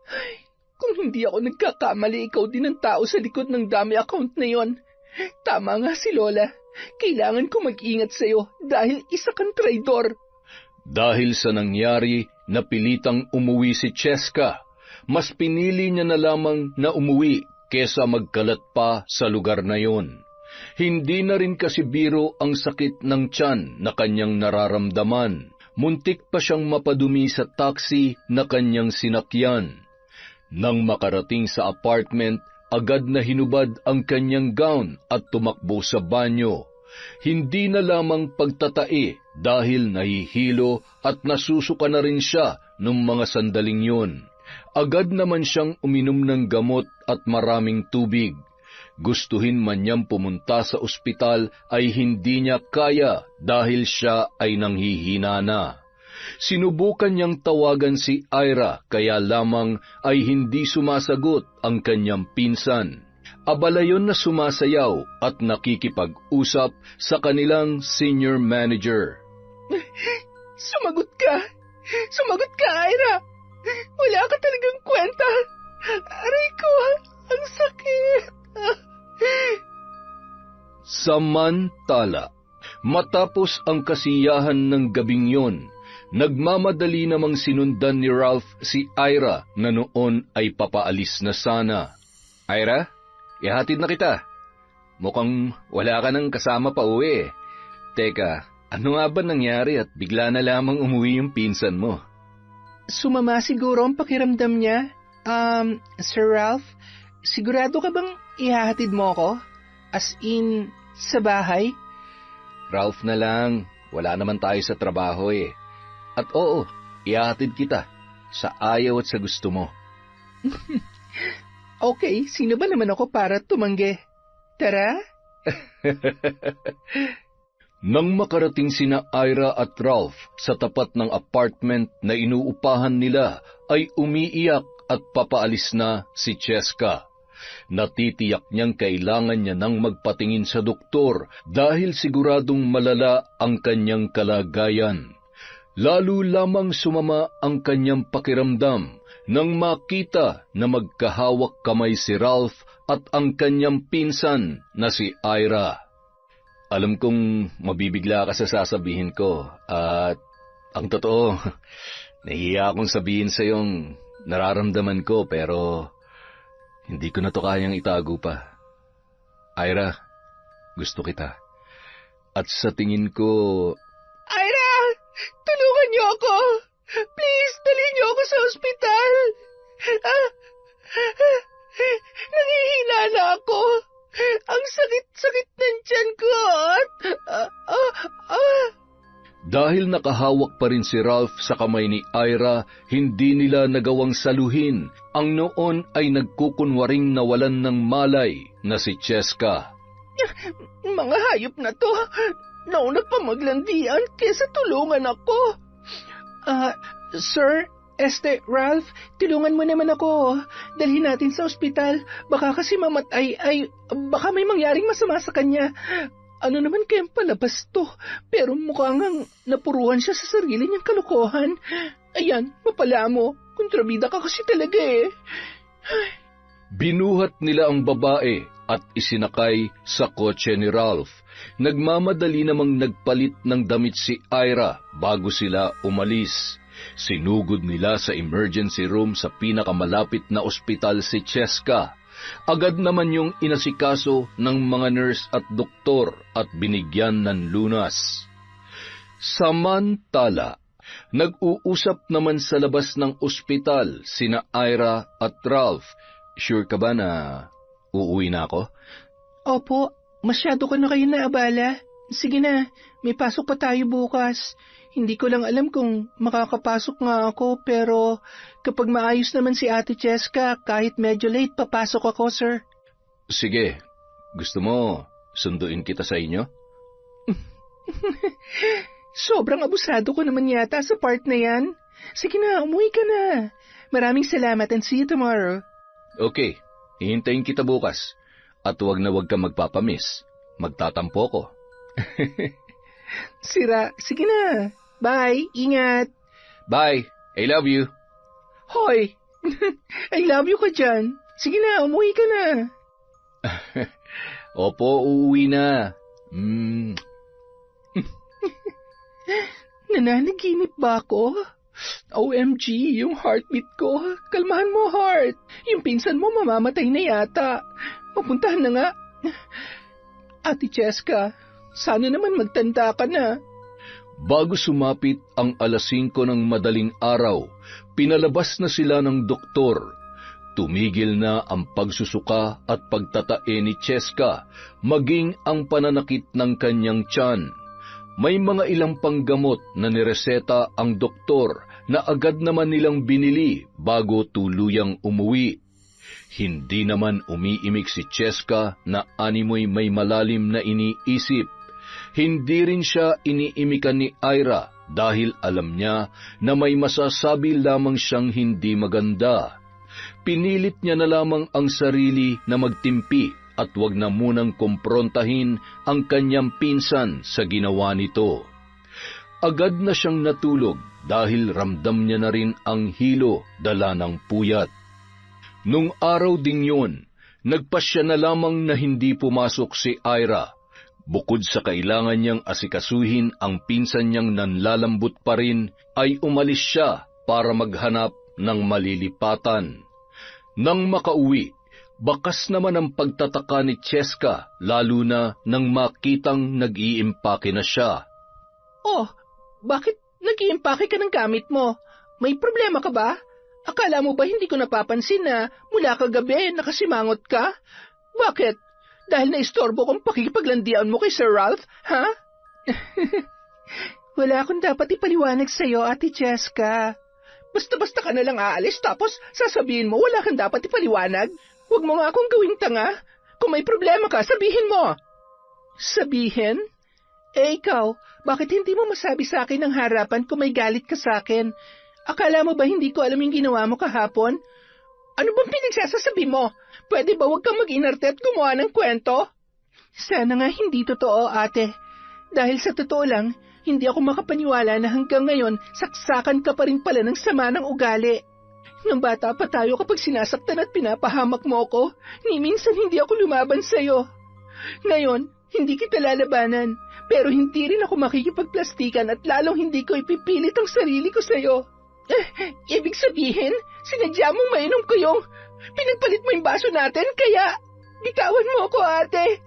Ay, kung hindi ako nagkakamali, ikaw din ang tao sa likod ng dummy account na yon. Tama nga si Lola. Kailangan ko mag-ingat sa'yo dahil isa kang traidor.
Dahil sa nangyari, napilitang umuwi si Cheska. Mas pinili niya na lamang na umuwi kesa magkalat pa sa lugar na yon. Hindi na rin kasi biro ang sakit ng tiyan na kanyang nararamdaman. Muntik pa siyang mapadumi sa taxi na kanyang sinakyan. Nang makarating sa apartment, agad na hinubad ang kanyang gown at tumakbo sa banyo. Hindi na lamang pagtatae dahil nahihilo at nasusuka na rin siya nung mga sandaling yun. Agad naman siyang uminom ng gamot at maraming tubig. Gustuhin man niyang pumunta sa ospital ay hindi niya kaya dahil siya ay nanghihina na. Sinubukan niyang tawagan si Ira kaya lamang ay hindi sumasagot ang kanyang pinsan. Abala yon na sumasayaw at nakikipag-usap sa kanilang senior manager.
Sumagot ka! Sumagot ka, Ira! Wala ka talagang kwenta! Aray ko, ang sakit!
Samantala, matapos ang kasiyahan ng gabing yon, nagmamadali namang sinundan ni Ralph si Ira na noon ay papaalis na sana. Ira, ihatid na kita. Mukhang wala ka nang kasama pa uwi. Teka, ano nga ba nangyari at bigla na lamang umuwi yung pinsan mo?
Sumama siguro ang pakiramdam niya. Sir Ralph, sigurado ka bang ihahatid mo ako? As in, sa bahay?
Ralph na lang, wala naman tayo sa trabaho eh. At oo, ihahatid kita, sa ayaw at sa gusto mo.
Okay, sino ba naman ako para tumanggi? Tara?
Nang makarating sina Ira at Ralph sa tapat ng apartment na inuupahan nila, ay umiiyak at papaalis na si Cheska. Natitiyak niyang kailangan niya nang magpatingin sa doktor dahil siguradong malala ang kanyang kalagayan. Lalo lamang sumama ang kanyang pakiramdam nang makita na magkahawak kamay si Ralph at ang kanyang pinsan na si Ira. Alam kong mabibigla ka sa sasabihin ko at ang totoo, nahihiya akong sabihin sa iyong nararamdaman ko pero hindi ko na to kayang itago pa. Ira, gusto kita. At sa tingin ko...
Ira! Tulungan niyo ako! Please, dalhin niyo ako sa ospital! Nangihina na ako! Ang sakit-sakit ng tiyan ko!
Dahil nakahawak pa rin si Ralph sa kamay ni Ira, hindi nila nagawang saluhin ang noon ay nagkukunwaring nawalan ng malay na si Cheska.
Mga hayop na to, nauna pa maglandian kesa tulungan ako. Sir, Ralph, tulungan mo naman ako. Dalhin natin sa ospital. Baka kasi baka may mangyaring masama sa kanya. Ano naman kayang palabas to? Pero mukhang napuruhan siya sa sarili niyang kalokohan. Ayan, mapala mo. Kontrabida ka kasi talaga eh.
Binuhat nila ang babae at isinakay sa kotse ni Ralph. Nagmamadali namang nagpalit ng damit si Ira bago sila umalis. Sinugod nila sa emergency room sa pinakamalapit na ospital si Cheska. Agad naman yung inasikaso ng mga nurse at doktor at binigyan ng lunas. Samantala, nag-uusap naman sa labas ng ospital sina Ira at Ralph. Sure ka ba na uuwi na ako?
Opo, masyado ko na kayo naabala. Sige na, may pasok pa tayo bukas. Hindi ko lang alam kung makakapasok nga ako, pero kapag maayos naman si Ate Cheska, kahit medyo late, papasok ako, sir.
Sige, gusto mo sunduin kita sa inyo?
Sobrang abusado ko naman yata sa part na yan. Sige na, umuwi ka na. Maraming salamat and see you tomorrow.
Okay, hihintayin kita bukas. At huwag na huwag ka magpapamiss. magtatampo ko.
Sira, sige na. Bye, ingat.
Bye, I love you.
Hoy, I love you ka dyan. Sige na, umuwi ka na.
Opo, uuwi na.
Nananaginip ba ako? OMG, yung heartbeat ko. Kalmahan mo, heart. Yung pinsan mo mamamatay na yata. Mapuntahan na nga. Ate Cheska, sana naman magtanda ka na.
Bago sumapit ang 5:00 ng madaling araw, pinalabas na sila ng doktor. Tumigil na ang pagsusuka at pagtatae ni Cheska, maging ang pananakit ng kanyang tiyan. May mga ilang panggamot na nireseta ang doktor na agad naman nilang binili bago tuluyang umuwi. Hindi naman umiimik si Cheska na animoy may malalim na iniisip. Hindi rin siya iniimikan ni Ira dahil alam niya na may masasabi lamang siyang hindi maganda. Pinilit niya na lamang ang sarili na magtimpi at wag na munang kumprontahin ang kanyang pinsan sa ginawa nito. Agad na siyang natulog dahil ramdam niya na rin ang hilo dala ng puyat. Nung araw ding yun, nagpasya na lamang na hindi pumasok si Ira. Bukod sa kailangan niyang asikasuhin ang pinsan niyang nanlalambot pa rin, ay umalis siya para maghanap ng malilipatan. Nang makauwi, bakas naman ang pagtataka ni Cheska, lalo na nang makitang nag-iimpake na siya.
Oh, bakit nag-iimpake ka ng gamit mo? May problema ka ba? Akala mo ba hindi ko napapansin na mula kagabi nakasimangot ka? Bakit? Dahil naistorbo kong pakikipaglandian mo kay Sir Ralph, ha? Wala akong dapat ipaliwanag sa'yo, Ate Cheska. Basta-basta ka nalang aalis tapos sasabihin mo wala kang dapat ipaliwanag? Huwag mo nga akong gawing tanga. Kung may problema ka, sabihin mo. Sabihin? Eh ikaw, bakit hindi mo masabi sa akin ng harapan kung may galit ka sa akin? Akala mo ba hindi ko alam yung ginawa mo kahapon? Ano bang pinagsasasabi mo? Pwede ba huwag kang mag-inarte at gumawa ng kwento? Sana nga hindi totoo, ate. Dahil sa totoo lang, hindi ako makapaniwala na hanggang ngayon saksakan ka pa rin pala ng sama ng ugali. Nung bata pa tayo kapag sinasaktan at pinapahamak mo ako, ni minsan hindi ako lumaban sa'yo. Ngayon, hindi kita lalabanan, pero hindi rin ako makikipagplastikan at lalong hindi ko ipipilit ang sarili ko sa'yo. Ibig sabihin, sinadya mong mainom ko yung pinagpalit mo yung baso natin, kaya bitawan mo ako, ate.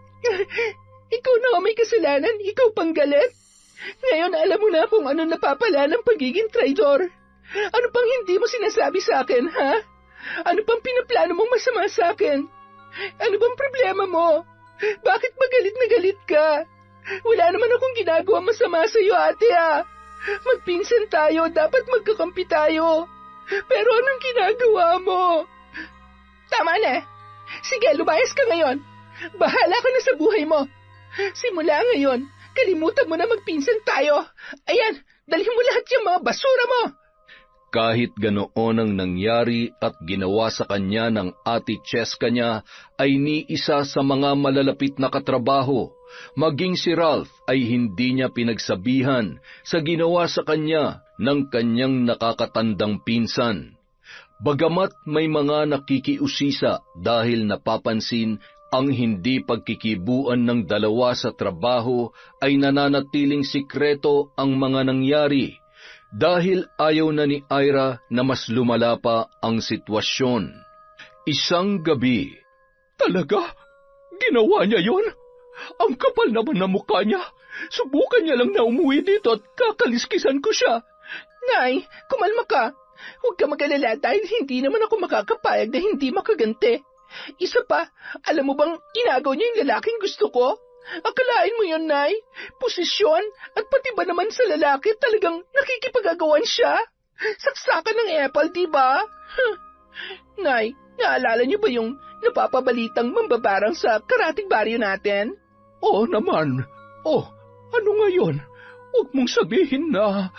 Ikaw na may kasalanan, ikaw pang galit. Ngayon alam mo na kung ano napapala ng pagiging traidor. Ano pang hindi mo sinasabi sa akin, ha? Ano pang pinaplano mong masama sa akin? Ano bang problema mo? Bakit ba galit na galit ka? Wala naman akong ginagawa masama sa iyo, ate, ha? Magpinsan tayo, dapat magkakampi tayo. Pero anong ginagawa mo? Tama na. Sige, lumayas ka ngayon. Bahala ka na sa buhay mo. Simula ngayon, kalimutan mo na magpinsan tayo. Ayan, dalhin mo lahat yung mga basura mo.
Kahit ganoon ang nangyari at ginawa sa kanya ng ate Cheska niya, ay ni isa sa mga malalapit na katrabaho. Maging si Ralph ay hindi niya pinagsabihan sa ginawa sa kanya ng kanyang nakakatandang pinsan. Bagamat may mga nakikiusisa dahil napapansin ang hindi pagkikibuan ng dalawa sa trabaho, ay nananatiling sikreto ang mga nangyari dahil ayaw na ni Ira na mas lumala pa ang sitwasyon. Isang gabi,
Talaga? Ginawa niya yon? Ang kapal naman na mukha niya. Subukan niya lang na umuwi dito at kakaliskisan ko siya.
Nay, kumalma ka. Huwag ka mag-alala dahil hindi naman ako makakapayag na hindi makaganti. Isa pa, alam mo bang ginagaw niya yung lalaking gusto ko? Akalain mo yun, Nay? Posisyon at pati ba naman sa lalaki talagang nakikipagagawan siya? Saksakan ng apple, di ba? Nay, naalala niyo ba yung napapabalitang mambabarang sa karating baryo natin?
Oo naman. Oh, ano ngayon? Huwag mong sabihin na...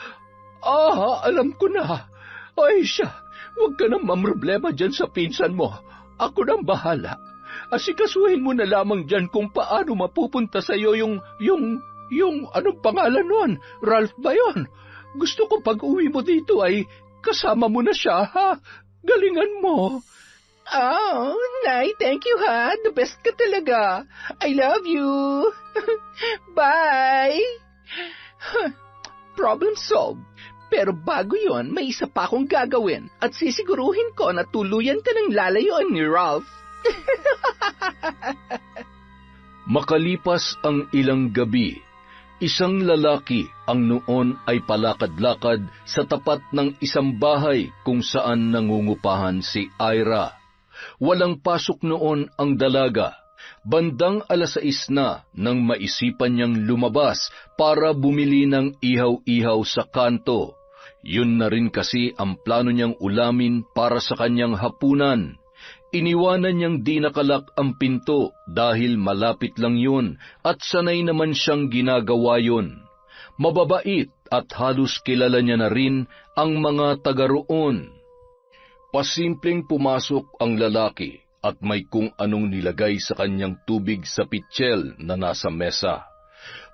alam ko na. Ay siya, huwag ka nang mamroblema dyan sa pinsan mo. Ako nang bahala. Asikasuhin mo na lamang dyan kung paano mapupunta sa'yo yung anong pangalan nun? Ralph ba yun? Gusto ko pag uwi mo dito ay kasama mo na siya, ha? Galingan mo.
Oh, Nay, thank you ha. The best ka talaga. I love you. Bye. Problem solved. Pero bago yon, may isa pa akong gagawin at sisiguruhin ko na tuluyan ka ng lalayuan ni Ralph.
Makalipas ang ilang gabi, isang lalaki ang noon ay palakad-lakad sa tapat ng isang bahay kung saan nangungupahan si Ira. Walang pasok noon ang dalaga. Bandang 6:00 na nang maisipan niyang lumabas para bumili ng ihaw-ihaw sa kanto. Yun na rin kasi ang plano niyang ulamin para sa kanyang hapunan. Iniwanan niyang di nakalak ang pinto dahil malapit lang yun at sanay naman siyang ginagawa yun. Mababait at halos kilala niya na rin ang mga taga roon. Pasimpleng pumasok ang lalaki at may kung anong nilagay sa kanyang tubig sa pitsil na nasa mesa.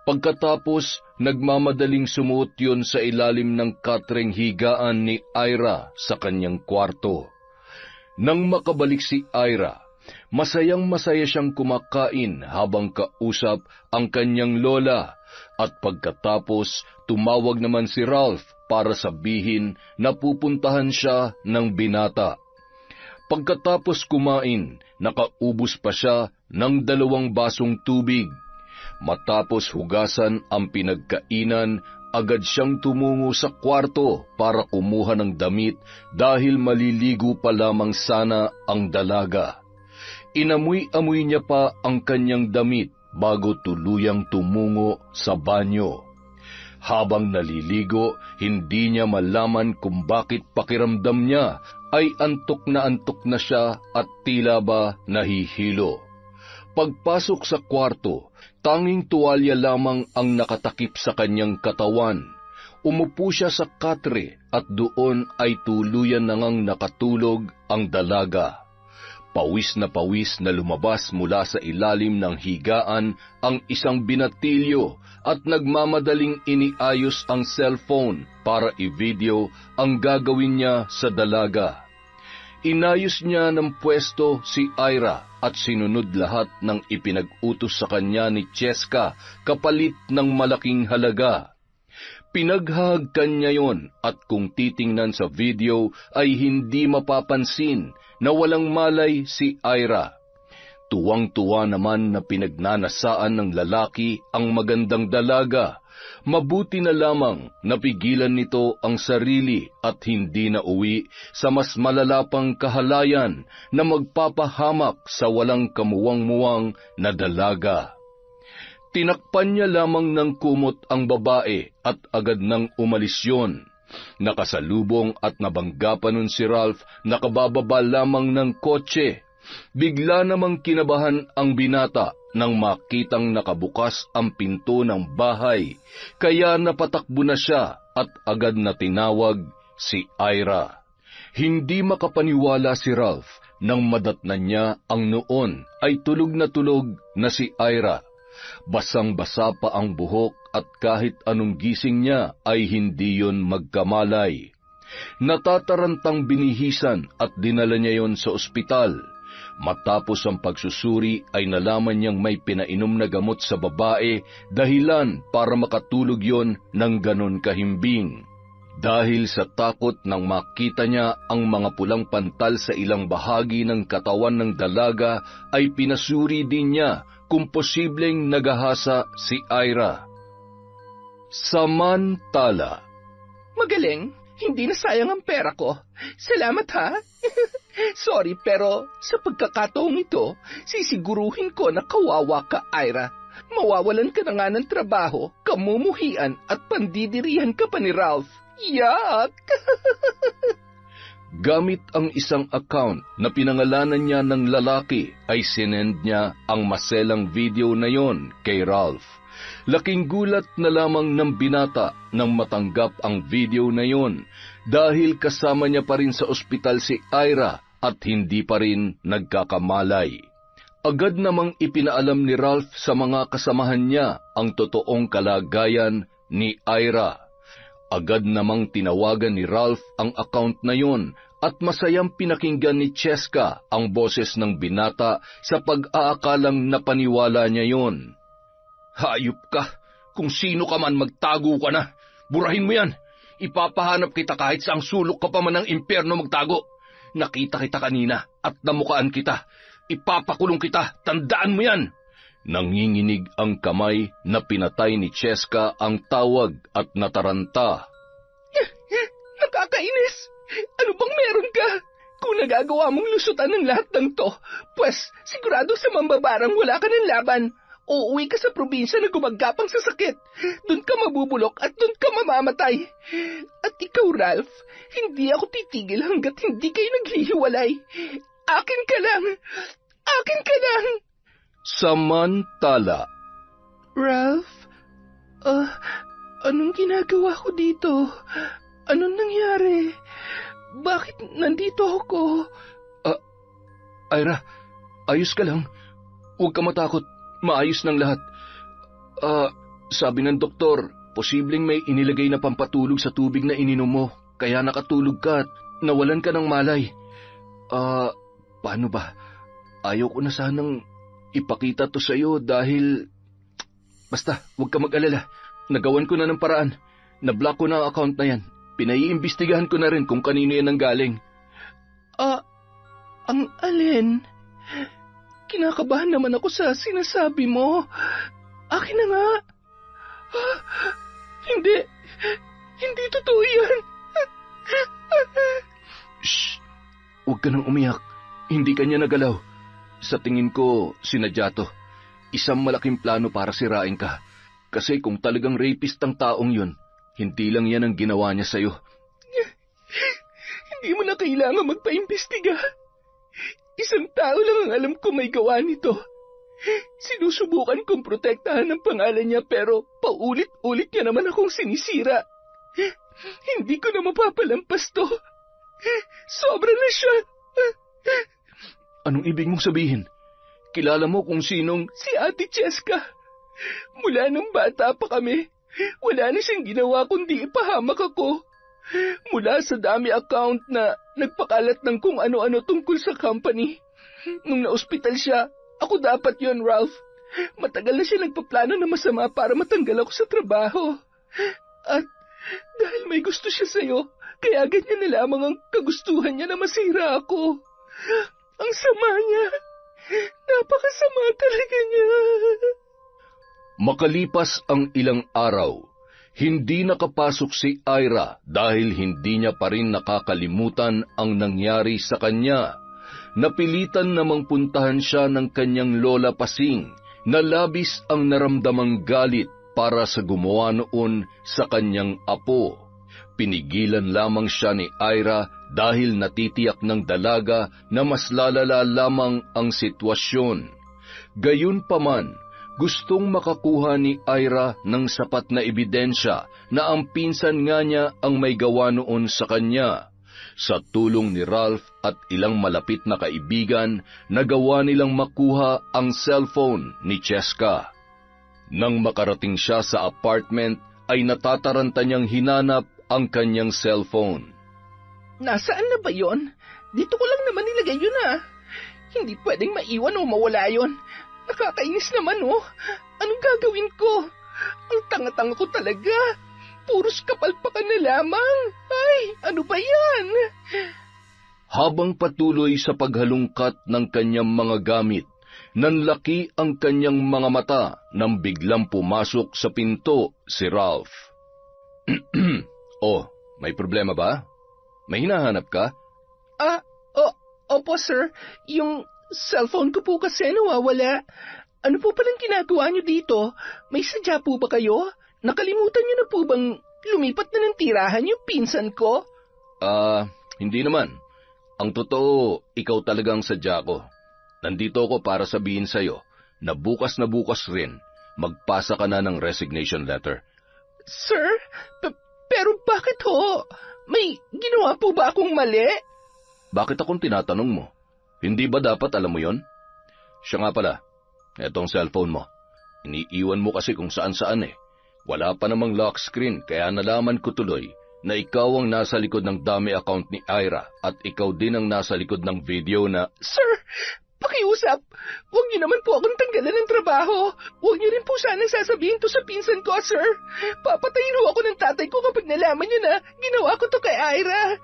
Pagkatapos, nagmamadaling sumuot yun sa ilalim ng katreng higaan ni Ira sa kanyang kwarto. Nang makabalik si Ira, masayang-masaya siyang kumakain habang kausap ang kanyang lola at pagkatapos tumawag naman si Ralph para sabihin na pupuntahan siya ng binata. Pagkatapos kumain, nakaubos pa siya ng 2 basong tubig. Matapos hugasan ang pinagkainan, agad siyang tumungo sa kwarto para kumuha ng damit dahil maliligo pa lamang sana ang dalaga. Inamoy-amoy niya pa ang kanyang damit bago tuluyang tumungo sa banyo. Habang naliligo, hindi niya malaman kung bakit pakiramdam niya ay antok na siya at tila ba nahihilo. Pagpasok sa kwarto, tanging tuwalya lamang ang nakatakip sa kanyang katawan. Umupo siya sa katre at doon ay tuluyan na ngang nakatulog ang dalaga. Pawis na lumabas mula sa ilalim ng higaan ang isang binatilyo at nagmamadaling iniayos ang cellphone para i-video ang gagawin niya sa dalaga. Inayos niya ng pwesto si Ira at sinunod lahat ng ipinag-utos sa kanya ni Cheska kapalit ng malaking halaga. Pinaghahagkan niya yon at kung titingnan sa video ay hindi mapapansin na walang malay si Ira. Tuwang-tuwa naman na pinagnanasaan ng lalaki ang magandang dalaga. Mabuti na lamang napigilan nito ang sarili at hindi na uwi sa mas malalapang kahalayan na magpapahamak sa walang kamuwang-muwang na dalaga. Tinakpan niya lamang ng kumot ang babae at agad nang umalis yun. Nakasalubong at nabangga pa nun si Ralph na kabababa lamang ng kotse. Bigla namang kinabahan ang binata nang makitang nakabukas ang pinto ng bahay, kaya napatakbo na siya at agad na tinawag si Ira. Hindi makapaniwala si Ralph nang madatnan niya ang noon ay tulog na si Ira. Basang-basa pa ang buhok at kahit anong gising niya ay hindi yon magkamalay. Natatarantang binihisan at dinala niya yon sa ospital. Matapos ang pagsusuri ay nalaman niyang may pinainom na gamot sa babae dahilan para makatulog yon ng ganon kahimbing. Dahil sa takot nang makita niya ang mga pulang pantal sa ilang bahagi ng katawan ng dalaga ay pinasuri din niya kung posibleng nagahasa si Ira. Samantala,
Magaling, hindi na sayang ang pera ko. Salamat ha. Sorry pero sa pagkakataong ito, sisiguruhin ko na kawawa ka, Ira. Mawawalan ka na nga ng trabaho, kamumuhian at pandidirihan ka pa ni Ralph. Yak!
gamit ang isang account na pinangalanan niya ng lalaki ay sinend niya ang maselang video na yon kay Ralph. Laking gulat na lamang ng binata nang matanggap ang video na yon dahil kasama niya pa rin sa ospital si Ira at hindi pa rin nagkakamalay. Agad namang ipinaalam ni Ralph sa mga kasamahan niya ang totoong kalagayan ni Ira. Agad namang tinawagan ni Ralph ang account na yon at masayang pinakinggan ni Cheska ang boses ng binata sa pag-aakalang napaniwala niya yon. Hayop ka! Kung sino ka man, magtago ka na! Burahin mo yan! Ipapahanap kita kahit saang sulok ka pa man ng impyerno magtago! Nakita kita kanina at namukaan kita. Ipapakulong kita! Tandaan mo yan! Nanginginig ang kamay na pinatay ni Cheska ang tawag at nataranta.
Nakakainis! Ano bang meron ka? Kung nagagawa mong lusutan ng lahat ng to, pues sigurado sa mambabarang wala ka ng laban. Uuwi ka sa probinsya na gumagapang sa sakit. Doon ka mabubulok at doon ka mamamatay. At ikaw, Ralph, hindi ako titigil hanggat hindi kayo naghihiwalay. Akin ka lang! Akin ka lang!
Samantala.
Ralph, anong ginagawa ko dito? Anong nangyari? Bakit nandito ako?
Ira, ayos ka lang. Huwag ka matakot. Maayos ng lahat. Sabi ng doktor, posibleng may inilagay na pampatulog sa tubig na ininom mo, kaya nakatulog ka at nawalan ka ng malay. Paano ba? Ayaw ko na sanang ipakita to sa'yo dahil... Basta, huwag ka mag-alala. Nagawan ko na ng paraan. Na-block ko na ang account na yan. Pinaiimbestigahan ko na rin kung kanino yan ang galing.
Ang alin? Kinakabahan naman ako sa sinasabi mo. Akin na nga. Hindi totoo yan.
Shh! Huwag ka nang umiyak. Hindi ka niya nagalaw. Sa tingin ko, sinadya to. Isang malaking plano para sirain ka. Kasi kung talagang rapist ang taong yun, hindi lang yan ang ginawa niya sa'yo.
Hindi mo na kailangan magpaimbestiga. Isang tao lang ang alam ko may gawa nito. Sinusubukan kong protektahan ang pangalan niya pero paulit-ulit niya naman akong sinisira. Hindi ko na mapapalampas to. Sobra na siya.
Anong ibig mong sabihin? Kilala mo kung sinong...
Si Ate Cheska. Mula nung bata pa kami, wala na siyang ginawa kundi ipahamak ako. Mula sa dami account na nagpakalat ng kung ano-ano tungkol sa company. Nung na-ospital siya, ako dapat yon, Ralph. Matagal na siya nagpaplano na masama para matanggal ako sa trabaho. At dahil may gusto siya sa'yo, kaya ganyan na lamang ang kagustuhan niya na masira ako. Ang sama niya. Napakasama talaga niya.
Makalipas ang ilang araw, hindi nakapasok si Ira dahil hindi niya pa rin nakakalimutan ang nangyari sa kanya. Napilitan namang puntahan siya ng kanyang lola Pasing na labis ang naramdamang galit para sa gumawa noon sa kanyang apo. Pinigilan lamang siya ni Ira dahil natitiyak ng dalaga na mas lalala lamang ang sitwasyon. Gayunpaman, gustong makakuha ni Ira ng sapat na ebidensya na ang pinsan nga niya ang may gawa noon sa kanya. Sa tulong ni Ralph at ilang malapit na kaibigan, nagawa nilang makuha ang cellphone ni Cheska. Nang makarating siya sa apartment, ay natataranta niyang hinanap ang kanyang cellphone.
Nasaan na ba yon? Dito ko lang naman nilagay yun Hindi pwedeng maiwan o mawala yon. Nakakainis naman Anong gagawin ko? Ang tanga-tanga ko talaga. Puros kapalpakan na lamang. Ay, ano ba yan?
Habang patuloy sa paghalungkat ng kanyang mga gamit, nanlaki ang kanyang mga mata nang biglang pumasok sa pinto si Ralph. Oh, may problema ba? May hinahanap ka?
Opo sir. Yung cellphone ko po kasi nawawala. Ano po palang ginagawa niyo dito? May sadya po ba kayo? Nakalimutan niyo na po bang lumipat na ng tirahan yung pinsan ko?
Hindi naman. Ang totoo, ikaw talagang sadya ko. Nandito ako para sabihin sa'yo na bukas rin, magpasa ka na ng resignation letter.
Sir, pero bakit ho? May ginawa po ba akong mali?
Bakit akong tinatanong mo? Hindi ba dapat alam mo yon? Siya nga pala, etong cellphone mo. Iniiwan mo kasi kung saan-saan eh. Wala pa namang lock screen kaya nalaman ko tuloy na ikaw ang nasa likod ng dummy account ni Ira at ikaw din ang nasa likod ng video na...
Sir, pakiusap. Huwag niyo naman po akong tanggalan ng trabaho. Huwag niyo rin po sanang sasabihin to sa pinsan ko, sir. Papatayin ho ako ng tatay ko kapag nalaman niyo na ginawa ko to kay Ira.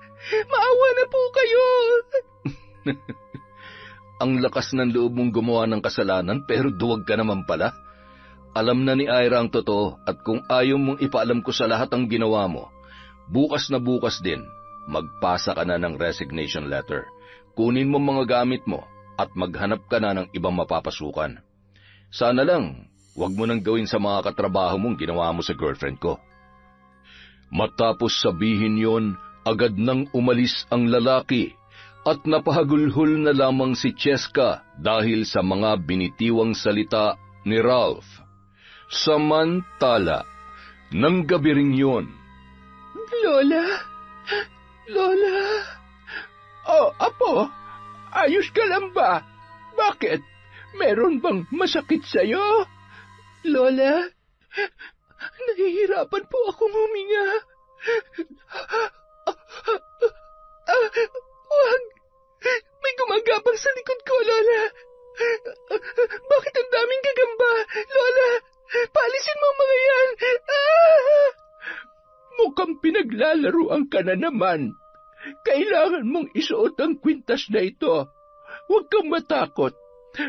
Maawa na po kayo.
Ang lakas ng loob mong gumawa ng kasalanan pero duwag ka naman pala. Alam na ni Ira ang totoo at kung ayaw mong ipaalam ko sa lahat ang ginawa mo, bukas na bukas din, magpasa ka na ng resignation letter. Kunin mo mga gamit mo at maghanap ka na ng ibang mapapasukan. Sana lang, wag mo nang gawin sa mga katrabaho mong ginawa mo sa girlfriend ko. Matapos sabihin yon, agad nang umalis ang lalaki at napahagulhol na lamang si Cheska dahil sa mga binitiwang salita ni Ralph. Samantala, nang gabi ring yun.
Lola? Lola?
Oh, Apo, ayos ka lang ba? Bakit? Meron bang masakit sa'yo?
Lola, nahihirapan po akong huminga. Wag! May gumagapang sa likod ko, Lola. Bakit ang daming gagamba? Lola, paalisin mo ang mga yan.
Mukhang pinaglalaruan ka na naman. Kailangan mong isuot ang kwintas na ito. Huwag kang matakot.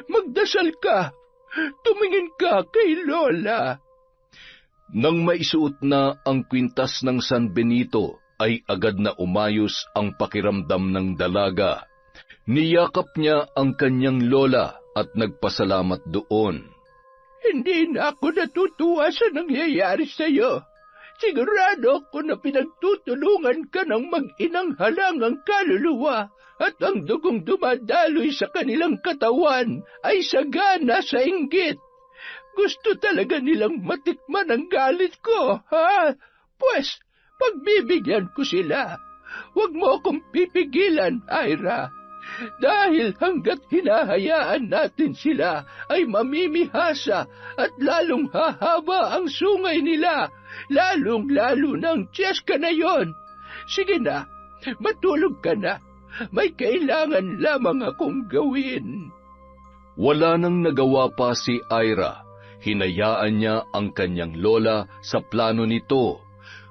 Magdasal ka. Tumingin ka kay Lola.
Nang maisuot na ang kwintas ng San Benito, ay agad na umayos ang pakiramdam ng dalaga. Niyakap niya ang kanyang lola at nagpasalamat doon.
Hindi na ako natutuwa sa nangyayari sa'yo. Sigurado ako na pinagtutulungan ka ng mag-inang halangang kaluluwa at ang dugong dumadaloy sa kanilang katawan ay sagana sa inggit. Gusto talaga nilang matikman ang galit ko, ha? Pues, pagbibigyan ko sila. Huwag mo akong pipigilan, Ira. Dahil hanggat hinahayaan natin sila ay mamimihasa at lalong hahaba ang sungay nila, lalong-lalo ng Cheska na yon. Sige na, matulog ka na. May kailangan lamang akong gawin.
Wala nang nagawa pa si Ira. Hinayaan niya ang kanyang lola sa plano nito.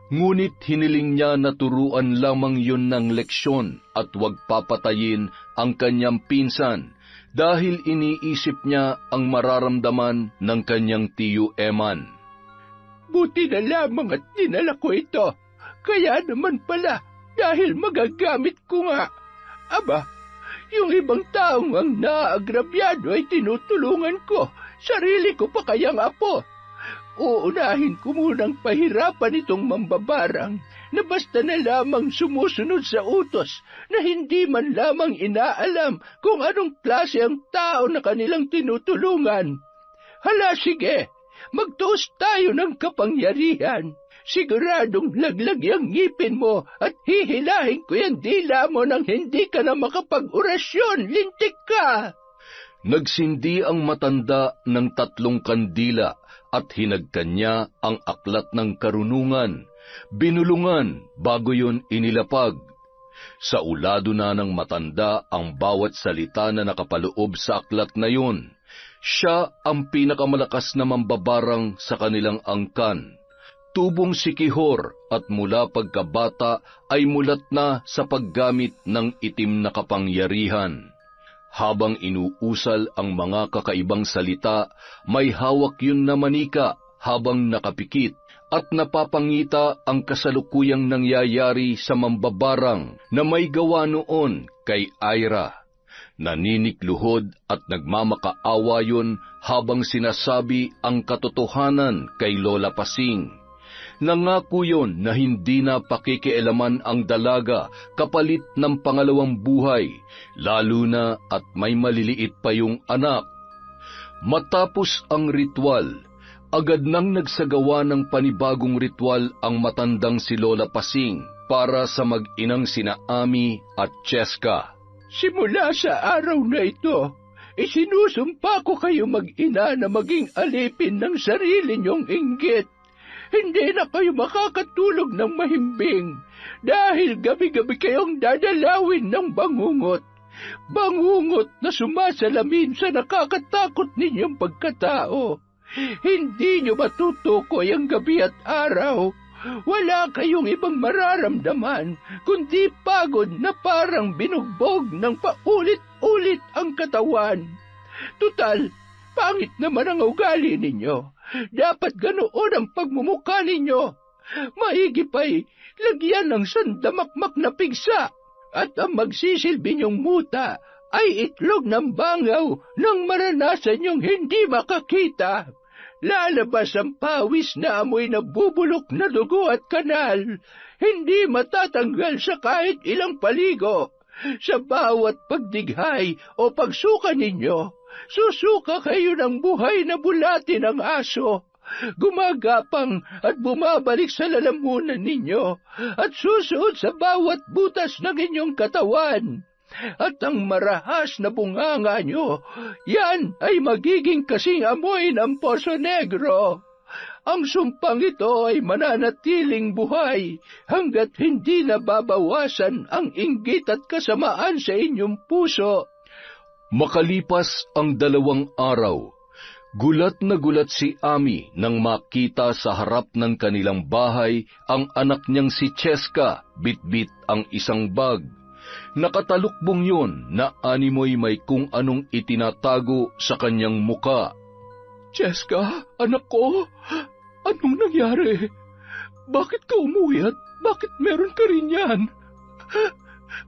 Ngunit hiniling niya na turuan lamang yun ng leksyon at huwag papatayin ang kanyang pinsan dahil iniisip niya ang mararamdaman ng kanyang tiyo Eman.
Buti na lamang at dinala ko ito. Kaya naman pala dahil magagamit ko nga. Aba, yung ibang taong ang naagrabyado ay tinutulungan ko. Sarili ko pa kayang apo. Uunahin ko munang pahirapan itong mambabarang na basta na lamang sumusunod sa utos na hindi man lamang inaalam kung anong klase ang tao na kanilang tinutulungan. Hala, sige, magtuos tayo ng kapangyarihan. Siguradong laglag yung ngipin mo at hihilahin ko yung dila mo nang hindi ka na makapag-orasyon. Lintik ka!
Nagsindi ang matanda ng 3 kandila at hinagkan niya ang aklat ng karunungan. Binulungan bago yun inilapag. Sa ulado na ng matanda ang bawat salita na nakapaloob sa aklat na yun. Siya ang pinakamalakas na mambabarang sa kanilang angkan. Tubong si Kihor at mula pagkabata ay mulat na sa paggamit ng itim na kapangyarihan. Habang inuusal ang mga kakaibang salita, may hawak yun na manika habang nakapikit at napapangita ang kasalukuyang nangyayari sa mambabarang na may gawa noon kay Ira. Naninikluhod at nagmamakaawa yun habang sinasabi ang katotohanan kay Lola Pasing. Nangako yun na hindi na pakikialaman ang dalaga kapalit ng pangalawang buhay, lalo na at may maliliit pa yung anak. Matapos ang ritual, agad nang nagsagawa ng panibagong ritual ang matandang si Lola Pasing para sa mag-inang sina Ami at Cheska.
Simula sa araw na ito, Isinusumpa ko kayo mag-ina na maging alipin ng sarili niyong inggit. Hindi na kayo makakatulog ng mahimbing dahil gabi-gabi kayong dadalawin ng bangungot. Bangungot na sumasalamin sa nakakatakot ninyong pagkatao. Hindi nyo matutukoy ang gabi at araw. Wala kayong ibang mararamdaman kundi pagod na parang binugbog ng paulit-ulit ang katawan. Tutal, pangit naman ang ugali ninyo. Dapat ganoon ang pagmumukha ninyo. Maigi pa'y lagyan ng sandamakmak na pigsa at ang magsisilbi niyong muta ay itlog ng bangaw nang maranasan niyong hindi makakita. Lalabas ang pawis na amoy na bubulok na dugo at kanal, hindi matatanggal sa kahit ilang paligo. Sa bawat pagdighay o pagsuka ninyo, susuka kayo ng buhay na bulati ng aso. Gumagapang at bumabalik sa lalamunan ninyo at susuot sa bawat butas ng inyong katawan. At ang marahas na bunganga nyo, yan ay magiging kasing amoy ng Poso Negro. Ang sumpang ito ay mananatiling buhay hanggat hindi nababawasan ang inggit at kasamaan sa inyong puso.
Makalipas ang 2 araw, gulat na gulat si Ami nang makita sa harap ng kanilang bahay ang anak niyang si Cheska, bitbit ang isang bag. Nakatalukbong yun na animoy may kung anong itinatago sa kanyang muka.
Cheska, anak ko, anong nangyari? Bakit ka umuwi at bakit meron ka rin yan?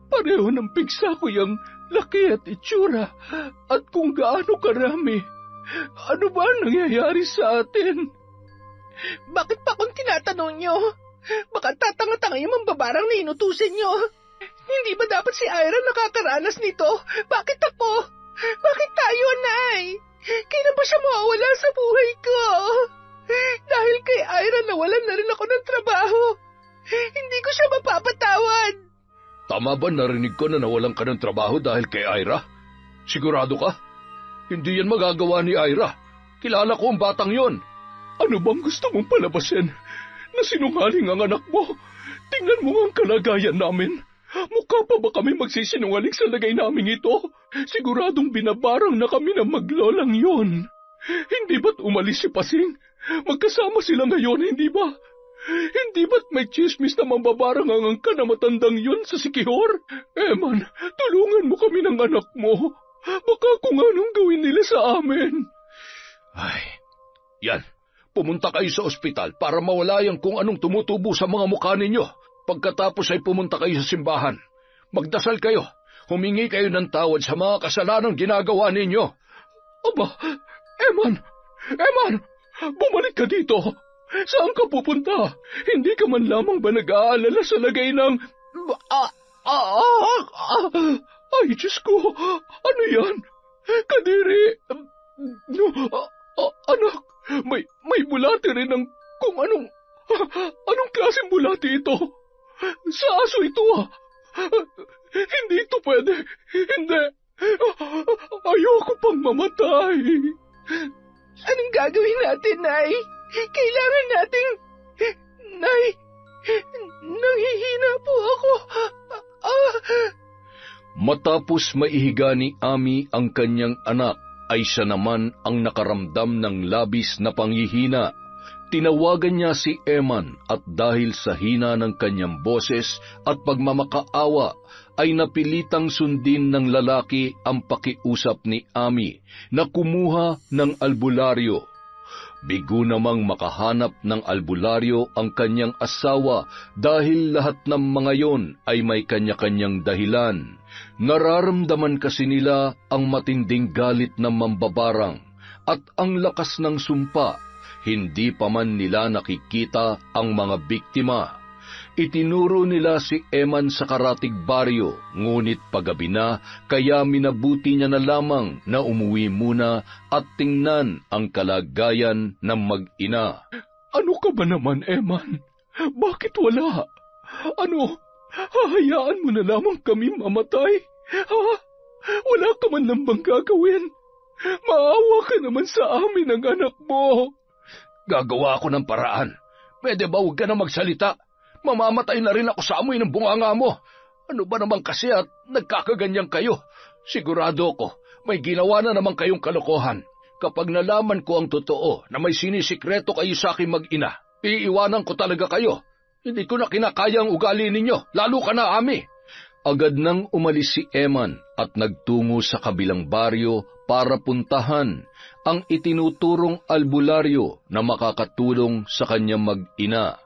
Pareho ng pigsa ko yung laki at itsura at kung gaano karami. Ano ba ang nangyayari sa atin?
Bakit pa akong tinatanong nyo? Baka tatanga-tanga yung mambabarang na inutusin nyo. Hindi ba dapat si Ira nakakaranas nito? Bakit ako? Bakit tayo, Nay? Kailan ba siya mawawala sa buhay ko? Dahil kay Ira nawalan na rin ako ng trabaho. Hindi ko siya mapapatawad.
Tama ba narinig ko na nawalan ka ng trabaho dahil kay Ira? Sigurado ka? Hindi yan magagawa ni Ira. Kilala ko ang batang yon.
Ano bang gusto mong palabasin? Na sinungaling ang anak mo? Tingnan mo ang kalagayan namin. Mukha pa ba kami magsisinungaling sa lagay namin ito? Siguradong binabarang na kami ng maglolang yon. Hindi ba't umalis si Pasing? Magkasama sila ngayon, hindi ba? Hindi ba't may chismis na mambabarang ang angka na matandang yon sa Sikihor? Eman, tulungan mo kami ng anak mo. Baka kung anong gawin nila sa amin.
Ay, yan. Pumunta kayo sa ospital para mawalayan kung anong tumutubo sa mga mukha ninyo. Pagkatapos ay pumunta kayo sa simbahan. Magdasal kayo. Humingi kayo ng tawad sa mga kasalanang ginagawa ninyo.
Aba, Eman! Bumalik ka dito! Saan ka pupunta? Hindi ka man lamang ba nag-aalala sa lagay ng... Ay, Diyos ko! Ano yan? Kadiri! Anak, may bulati rin ng kung anong... Anong klaseng bulati ito? Sa aso ito, Hindi ito pwede. Hindi. Ayoko pang mamatay.
Anong gagawin natin, Nay? Kailangan nating... Nay, nanghihina po ako.
Matapos maihiga ni Ami ang kanyang anak, ay siya naman ang nakaramdam ng labis na panghihina. Tinawagan niya si Eman at dahil sa hina ng kanyang boses at pagmamakaawa, ay napilitang sundin ng lalaki ang pakiusap ni Ami na kumuha ng albularyo. Bigo namang makahanap ng albularyo ang kanyang asawa dahil lahat ng mga yon ay may kanya-kanyang dahilan. Nararamdaman kasi nila ang matinding galit ng mambabarang at ang lakas ng sumpa. Hindi pa man nila nakikita ang mga biktima. Itinuro nila si Eman sa karatig baryo, ngunit paggabi na, kaya minabuti niya na lamang na umuwi muna at tingnan ang kalagayan ng mag-ina.
Ano ka ba naman, Eman? Bakit wala? Ano, hahayaan mo na lamang kami mamatay? Ha? Wala ka man lang bang gagawin?
Maawa ka naman sa amin ng anak mo. Gagawa ako ng paraan. Pwede ba huwag ka na magsalita? Mamamatay na rin ako sa amoy ng bunganga mo. Ano ba naman kasi at nagkakaganyan kayo? Sigurado ko, may ginawa na naman kayong kalokohan. Kapag nalaman ko ang totoo na may sinisikreto kayo sa aking mag-ina, iiwanan ko talaga kayo. Hindi ko na kinakaya ang ugali ninyo, lalo ka na, Ami. Agad nang umalis si Eman at nagtungo sa kabilang baryo para puntahan ang itinuturong albularyo na makakatulong sa kanyang mag-ina.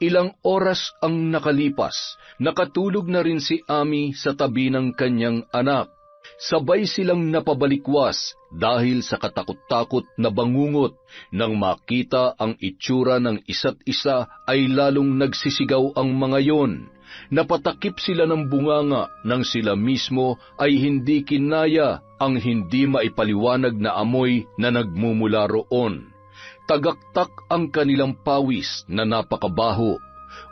Ilang oras ang nakalipas, nakatulog na rin si Ami sa tabi ng kanyang anak. Sabay silang napabalikwas dahil sa katakot-takot na bangungot. Nang makita ang itsura ng isa't isa ay lalong nagsisigaw ang mga yon. Napatakip sila ng bunganga nang sila mismo ay hindi kinaya ang hindi maipaliwanag na amoy na nagmumula roon. Tagaktak ang kanilang pawis na napakabaho.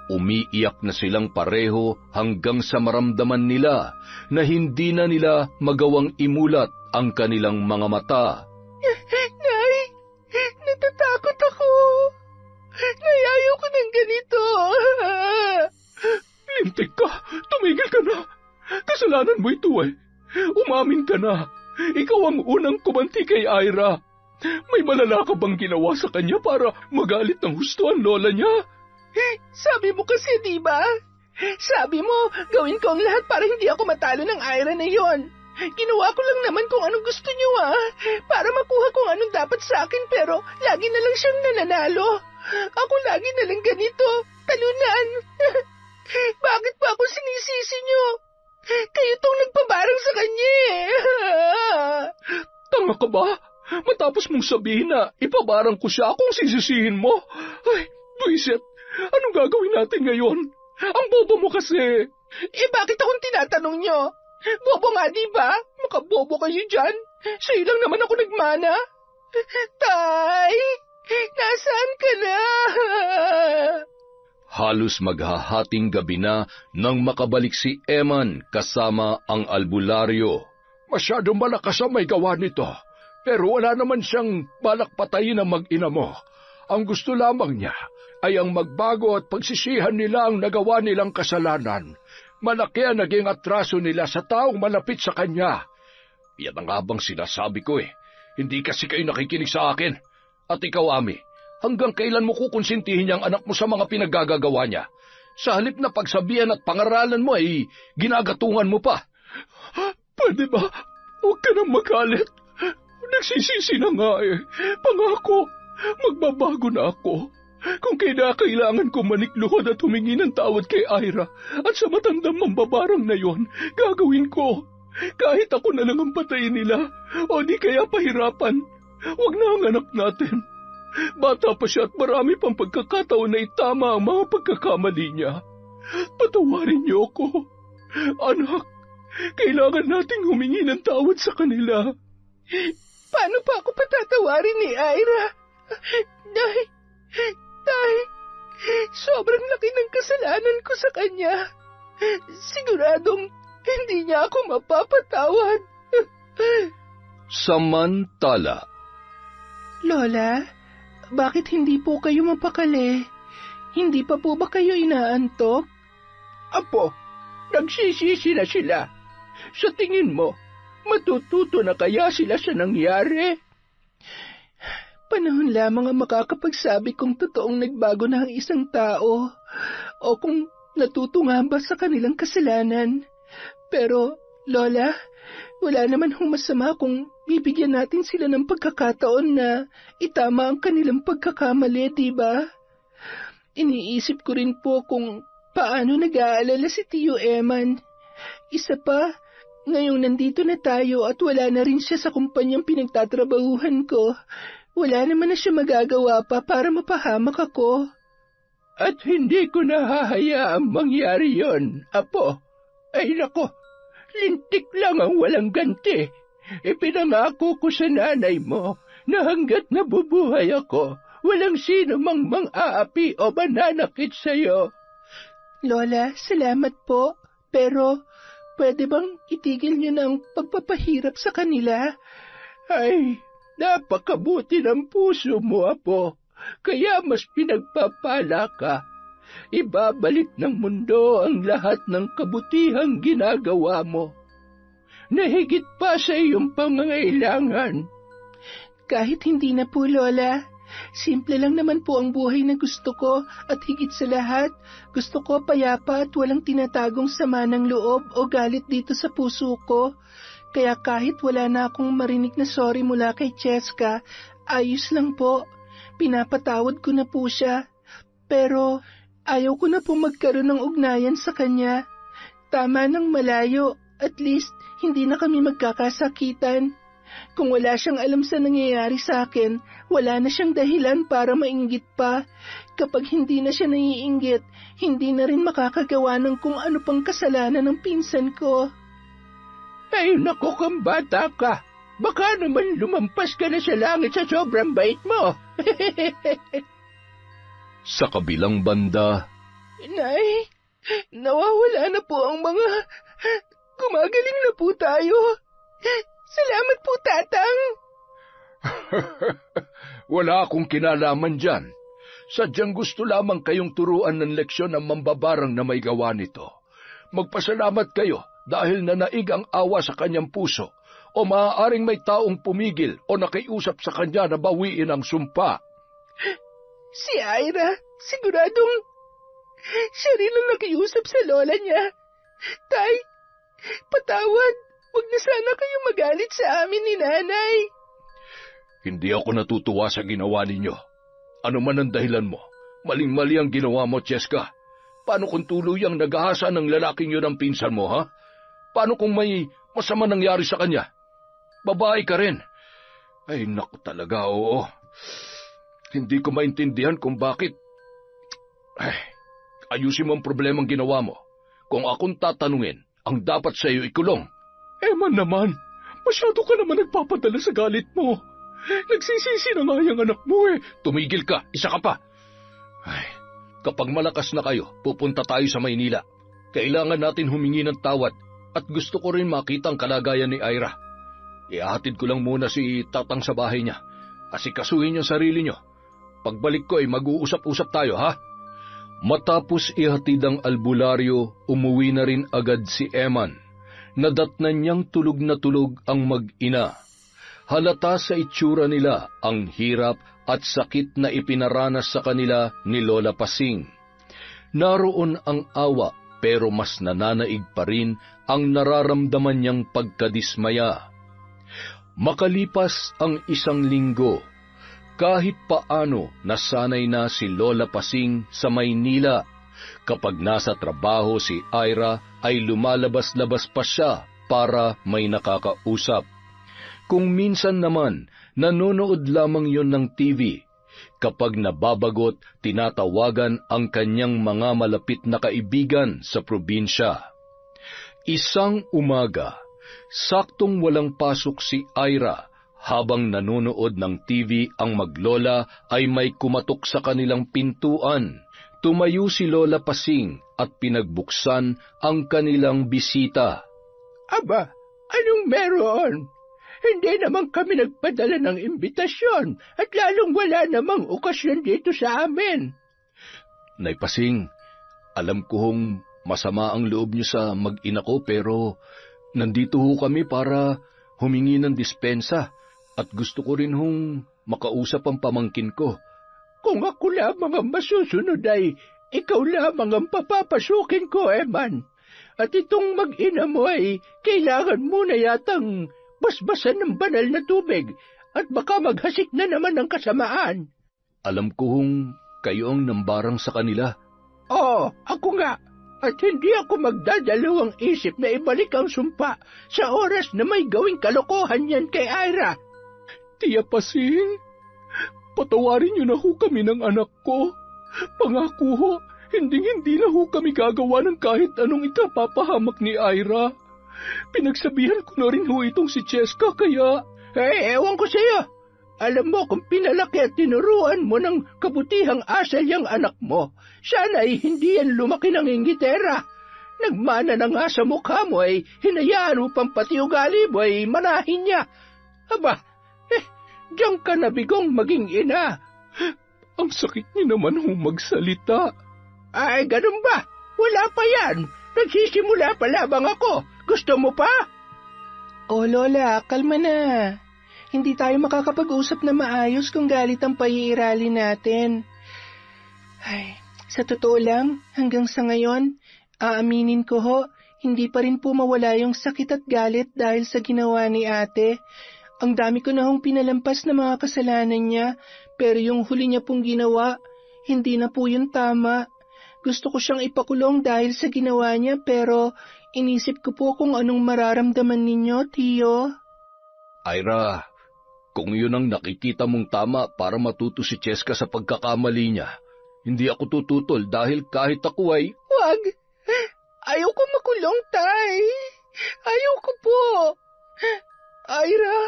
Umiiyak na silang pareho hanggang sa maramdaman nila na hindi na nila magawang imulat ang kanilang mga mata.
Nay, natatakot ako. Nay, ayaw ko ng ganito.
Lintik ka! Tumigil ka na! Kasalanan mo ito eh. Umamin ka na. Ikaw ang unang kumanti kay Ira. May malala ka bang ginawa sa kanya para magalit ng husto ang lola niya?
Sabi mo kasi, di ba? Sabi mo, gawin ko ang lahat para hindi ako matalo ng Ira na yon. Ginawa ko lang naman kung anong gusto niyo, para makuha kung anong dapat sa akin, pero lagi na lang siyang nananalo. Ako lagi na lang ganito, talunan. Bakit pa ako sinisisi niyo? Kayo tong nagpabarang sa kanya eh.
Tanga ka ba? Matapos mong sabihin na ipabarang ko siya kung sisisihin mo. Ay, buisit. Anong gagawin natin ngayon? Ang bobo mo kasi.
Bakit akong tinatanong nyo? Bobo nga, di ba? Makabobo kayo dyan. Sa'yo lang naman ako nagmana. Tay, nasaan ka na?
Halos maghahating gabi na nang makabalik si Eman kasama ang albularyo. Masyadong malakas ang may gawa nito, pero wala naman siyang balak patayin ang mag-ina mo. Ang gusto lamang niya ay ang magbago at pagsisihan nila ang nagawa nilang kasalanan. Malaki ang naging atraso nila sa taong malapit sa kanya. Yan ang habang sinasabi ko eh. Hindi kasi kayo nakikinig sa akin. At ikaw, Ami, hanggang kailan mo kukonsintihin ang anak mo sa mga pinaggagawa niya? Sa halip na pagsabihan at pangaralan mo ay ginagatungan mo pa. Pwede ba? Huwag ka nang magalit. Nagsisisi na nga eh. Pangako, magbabago na ako. Kung kailangan ko manikluhod at humingi ng tawad kay Ira at sa matandang mambabarang na yon, gagawin ko. Kahit ako na lang ang patayin nila o di kaya pahirapan. Huwag na ang anak natin. Bata pa siya at marami pang pagkakataon na itama ang mga pagkakamali niya. Patawarin niyo ako. Anak, kailangan nating humingi ng tawad sa kanila.
Paano pa ako patatawarin ni Ira? Tay, sobrang laki ng kasalanan ko sa kanya. Siguradong hindi niya ako mapapatawad.
Samantala,
Lola, bakit hindi po kayo mapakali? Hindi pa po ba kayo inaantok?
Apo, nagsisisi na sila. Sa tingin mo, matututo na kaya sila sa nangyari?
Panahon lamang ang makakapagsabi kung totoong nagbago na ang isang tao o kung natuto nga ba sa kanilang kasalanan. Pero, Lola, wala naman hong masama kung bibigyan natin sila ng pagkakataon na itama ang kanilang pagkakamali, diba? Iniisip ko rin po kung paano nag-aalala si Tio Eman. Isa pa, ngayong nandito na tayo at wala na rin siya sa kumpanyang pinagtatrabahuhan ko, wala naman na siya magagawa pa para mapahamak ako.
At hindi ko nahahayaang mangyari yon, Apo. Ay nako, lintik lang ang walang ganti. Ipinangako ko sa nanay mo na hanggat nabubuhay ako, walang sino mang mang-aapi o mananakit sa'yo.
Lola, salamat po. Pero, pwede bang itigil niyo na ang pagpapahirap sa kanila?
Ay, napakabuti ng puso mo, Apo. Kaya mas pinagpapala ka. Ibabalik ng mundo ang lahat ng kabutihang ginagawa mo. Nahigit pa sa iyong pangangailangan.
Kahit hindi na po, Lola. Simple lang naman po ang buhay na gusto ko at higit sa lahat, gusto ko payapa at walang tinatagong sama ng loob o galit dito sa puso ko. Kaya kahit wala na akong marinig na sorry mula kay Cheska, ayos lang po. Pinapatawad ko na po siya. Pero ayaw ko na po magkaroon ng ugnayan sa kanya. Tama ng malayo, at least hindi na kami magkakasakitan. Kung wala siyang alam sa nangyayari sa akin, wala na siyang dahilan para mainggit pa. Kapag hindi na siya naiinggit, hindi na rin makakagawa ng kung ano pang kasalanan ng pinsan ko.
Ay, naku, kang bata ka. Baka naman lumampas ka na sa langit sa sobrang bait mo.
Sa kabilang banda,
Nay, nawawala na po ang mga... Gumagaling na po tayo. Salamat po, Tatang.
wala akong kinalaman dyan. Sadyang gusto lamang kayong turuan ng leksyon ng mambabarang na may gawa nito. Magpasalamat kayo dahil nanaig ang awa sa kanyang puso, o maaaring may taong pumigil o nakiusap sa kanya na bawiin ang sumpa.
Si Ira, siguradong siya rin ang nakiusap sa lola niya. Tay, patawad. Huwag na sana kayo magalit sa amin ni Nanay.
Hindi ako natutuwa sa ginawa ninyo. Ano man ang dahilan mo, maling-mali ang ginawa mo, Cheska. Paano kung tuluyang nag-ahasa ng lalaking yun ang pinsan mo, ha? Paano kung may masama nangyari sa kanya? Babae ka rin. Ay, naku talaga, oo. Hindi ko maintindihan kung bakit. Ay, ayusin mo ang problemang ginawa mo. Kung akong tatanungin, ang dapat sa iyo ikulong.
Eman naman, masyado ka naman nagpapadala sa galit mo. Nagsisisi na nga yung anak mo eh.
Tumigil ka, isa ka pa. Ay, kapag malakas na kayo, pupunta tayo sa Maynila. Kailangan natin humingi ng tawad at gusto ko rin makita ang kalagayan ni Ira. Ihahatid ko lang muna si Tatang sa bahay niya. Asikasuhin niyo sarili niyo. Pagbalik ko ay mag-uusap-usap tayo, ha? Matapos ihatid ang albularyo, umuwi na rin agad si Eman. Nadatnan niyang tulog na tulog ang mag-ina. Halata sa itsura nila ang hirap at sakit na ipinaranas sa kanila ni Lola Pasing. Naroon ang awa pero mas nananaig pa rin ang nararamdaman niyang pagkadismaya. Makalipas ang 1 linggo, kahit paano nasanay na si Lola Pasing sa Maynila. Kapag nasa trabaho si Ira ay lumalabas-labas pa siya para may nakakausap. Kung minsan naman, nanonood lamang yon ng TV. Kapag nababagot, tinatawagan ang kanyang mga malapit na kaibigan sa probinsya. Isang umaga, saktong walang pasok si Ira. Habang nanonood ng TV ang maglola ay may kumatok sa kanilang pintuan. Tumayo si Lola Pasing at pinagbuksan ang kanilang bisita.
Aba, anong meron? Hindi naman kami nagpadala ng imbitasyon at lalong wala namang okasyon dito sa amin.
Nay Pasing, alam ko hong masama ang loob niyo sa mag-ina ko pero nandito ho kami para humingi ng dispensa at gusto ko rin hong makausap ang pamangkin ko.
Kung ako lamang ang masusunod ay ikaw lamang ang papapasukin ko, Eman. At itong mag-ina mo ay kailangan mo na yatang basbasan ng banal na tubig at baka maghasik na naman ng kasamaan.
Alam ko hong kayo ang nambarang sa kanila.
Oo, ako nga. At hindi ako magdadalawang isip na ibalik ang sumpa sa oras na may gawing kalokohan yan kay Ira.
Tia Pasing, patawarin niyo na ho kami ng anak ko. Pangako ho, hindi na ho kami gagawa ng kahit anong ikapapahamak ni Ira. Pinagsabihan ko na rin ho itong si Cheska kaya...
ewan ko sa'yo. Alam mo kung pinalaki at tinuruan mo ng kabutihang asal yung anak mo, sana'y hindi yan lumaki ng inggitera. Nagmana na nga sa mukha mo ay hinayaan mo pang pati ugali mo ay manahin niya. Aba, Diyan ka nabigong maging ina.
Ang sakit niyo naman hong magsalita.
Ay, ganun ba? Wala pa yan. Nagsisimula pa lamang ako. Gusto mo pa?
Oh, Lola, kalma na. Hindi tayo makakapag-usap na maayos kung galit ang paiirali natin. Ay, sa totoo lang, hanggang sa ngayon, aaminin ko ho, hindi pa rin po mawala yung sakit at galit dahil sa ginawa ni ate. Ang dami ko na hong pinalampas na mga kasalanan niya, pero yung huli niya pong ginawa, hindi na po yun tama. Gusto ko siyang ipakulong dahil sa ginawa niya, pero inisip ko po kung anong mararamdaman ninyo, Tio.
Ira, kung yun ang nakikita mong tama para matuto si Cheska sa pagkakamali niya, hindi ako tututol dahil kahit ako ay...
Wag! Ayaw ko makulong, Tay! Ayaw ko po! Ira,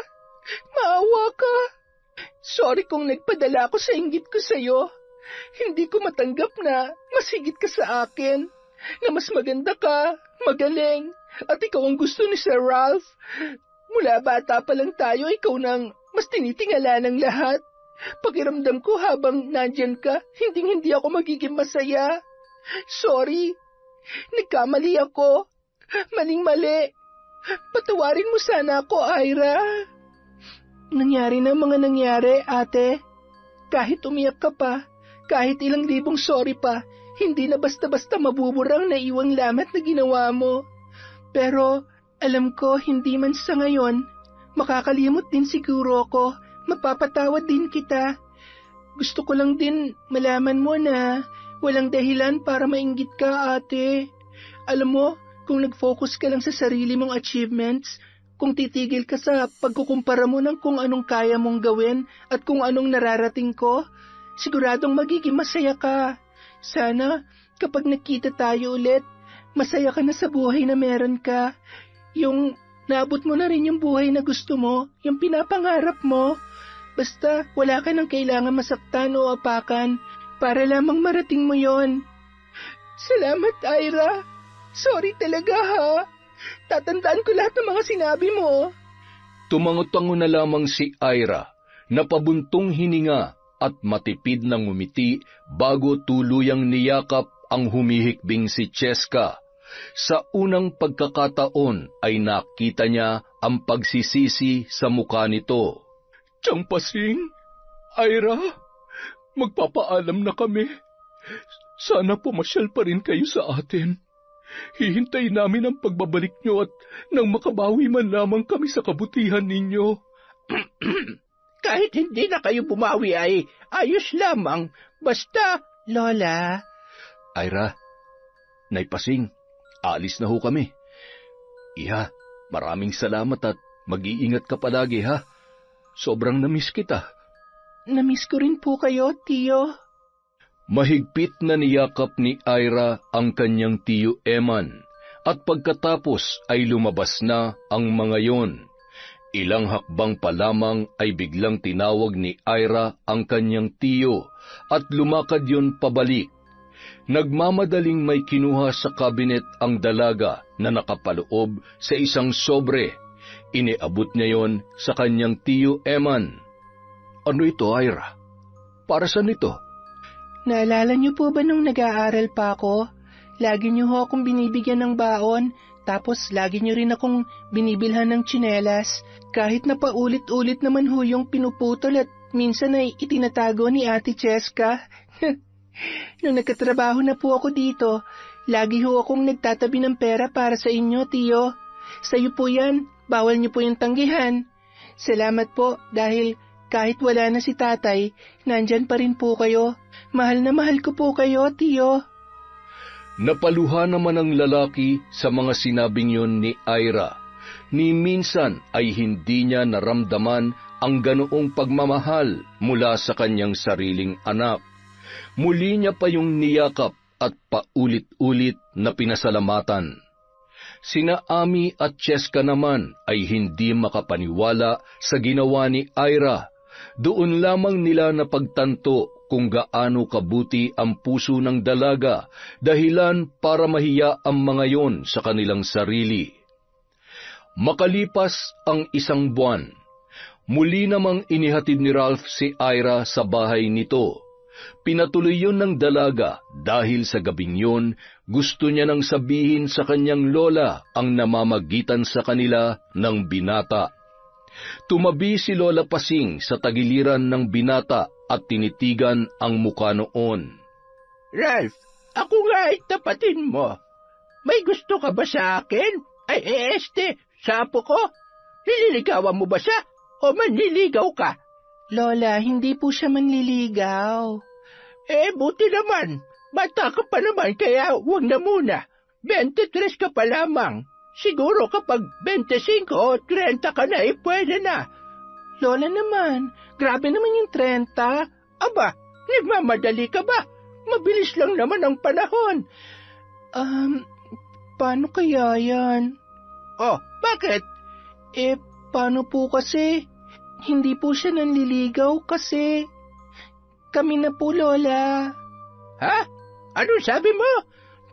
maawa ka! Sorry kung nagpadala ako sa inggit ko sa'yo. Hindi ko matanggap na mas higit ka sa akin, na mas maganda ka, magaling, at ikaw ang gusto ni Sir Ralph. Mula bata pa lang tayo, ikaw nang mas tinitingala ng lahat. Pakiramdam ko habang nandyan ka, hindi ako magiging masaya. Sorry, nagkamali ako. Maling-mali. Patawarin mo sana ako, Ira. Nangyari na mga nangyari, ate. Kahit umiyak ka pa, kahit ilang libong sorry pa, hindi na basta-basta mabuburang na iwang lamat na ginawa mo. Pero alam ko hindi man sa ngayon, makakalimot din siguro ako, mapapatawad din kita. Gusto ko lang din malaman mo na walang dahilan para mainggit ka, ate. Alam mo, kung nag-focus ka lang sa sarili mong achievements, kung titigil ka sa pagkukumpara mo ng kung anong kaya mong gawin at kung anong nararating ko, siguradong magiging masaya ka. Sana, kapag nakita tayo ulit, masaya ka na sa buhay na meron ka. Yung naabot mo na rin yung buhay na gusto mo, yung pinapangarap mo. Basta wala ka nang kailangan masaktan o apakan para lamang marating mo yon. Salamat, Ira. Sorry talaga, ha. Tatandaan ko lahat ng mga sinabi mo.
Tumango-tango na lamang si Ira, napabuntong hininga at matipid na ngumiti bago tuluyang niyakap ang humihikbing si Cheska. Sa unang pagkakataon ay nakita niya ang pagsisisi sa mukha nito.
Tiyampasing, Ira, magpapaalam na kami. Sana pumasyal pa rin kayo sa atin. Hihintayin namin ang pagbabalik nyo at nang makabawi man lamang kami sa kabutihan ninyo.
Kahit hindi na kayo bumawi ay ayos lamang. Basta...
Lola.
Ira, Naipasing, aalis na ho kami. Iha, maraming salamat at mag-iingat ka palagi, ha? Sobrang namiss kita.
Namiss ko rin po kayo, Tio.
Mahigpit na niyakap ni Ira ang kanyang tiyo Eman at pagkatapos ay lumabas na ang mga yon. Ilang hakbang pa lamang ay biglang tinawag ni Ira ang kanyang tiyo at lumakad yon pabalik. Nagmamadaling may kinuha sa kabinet ang dalaga na nakapaloob sa isang sobre. Iniabot niya yon sa kanyang tiyo Eman. Ano ito, Ira? Para saan ito?
Naalala niyo po ba nung nag-aaral pa ako? Lagi niyo ho akong binibigyan ng baon, tapos lagi niyo rin akong binibilhan ng tsinelas. Kahit na paulit-ulit naman ho yung pinuputol at minsan ay itinatago ni Ate Cheska. Nung nagkatrabaho na po ako dito, lagi ho akong nagtatabi ng pera para sa inyo, Tio. Sa'yo po yan, bawal niyo po yung tanggihan. Salamat po dahil kahit wala na si tatay, nandyan pa rin po kayo. Mahal na mahal ko po kayo, Tio.
Napaluha naman ang lalaki sa mga sinabing yon ni Ira. Ni minsan ay hindi niya naramdaman ang ganoong pagmamahal mula sa kanyang sariling anak. Muli niya pa yung niyakap at paulit-ulit na pinasalamatan. Sina Ami at Cheska naman ay hindi makapaniwala sa ginawa ni Ira. Doon lamang nila napagtanto kung gaano kabuti ang puso ng dalaga, dahilan para mahiya ang mga yon sa kanilang sarili. Makalipas ang 1 buwan, Muli namang inihatid ni Ralph si Ira sa bahay nito. Pinatuloy yun ng dalaga dahil sa gabing yun, gusto niya nang sabihin sa kanyang lola ang namamagitan sa kanila ng binata. Tumabi si Lola Pasing sa tagiliran ng binata at tinitigan ang muka noon.
Ralph, ako nga ay tapatin mo. May gusto ka ba sa akin? Ay, sa apo ko? Nililigawan mo ba siya o manliligaw ka?
Lola, hindi po siya manliligaw.
Buti naman. Bata ka pa naman kaya huwag na muna. 23 ka pa lamang. Siguro kapag 25 o 30 ka na, pwede na.
Lola naman, grabe naman yung 30.
Aba, nagmamadali ka ba? Mabilis lang naman ang panahon.
Paano kaya yan?
Oh, bakit?
Paano po kasi? Hindi po siya nanliligaw kasi. Kami na po, Lola.
Ha? Ano sabi mo?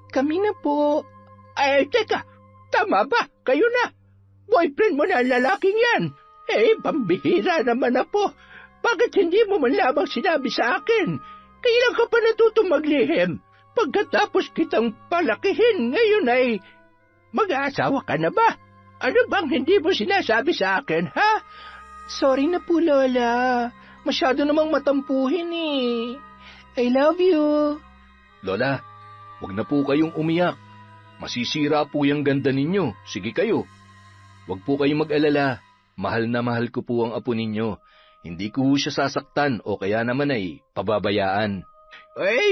Kami na po.
Ay, teka. Tama ba? Kayo na. Boyfriend mo na ang lalaking yan. Pambihira naman na po. Bakit hindi mo man lamang sinabi sa akin? Kailan ka pa natutong maglihim? Pagkatapos kitang palakihin, ngayon ay mag-aasawa ka na ba? Ano bang hindi mo sinasabi sa akin, ha?
Sorry na po, Lola. Masyado namang matampuhin I love you.
Lola, huwag na po kayong umiyak. Masisira po yung ganda ninyo. Sige kayo. Huwag po kayong mag-alala. Mahal na mahal ko po ang apo ninyo. Hindi ko siya sasaktan o kaya naman ay pababayaan.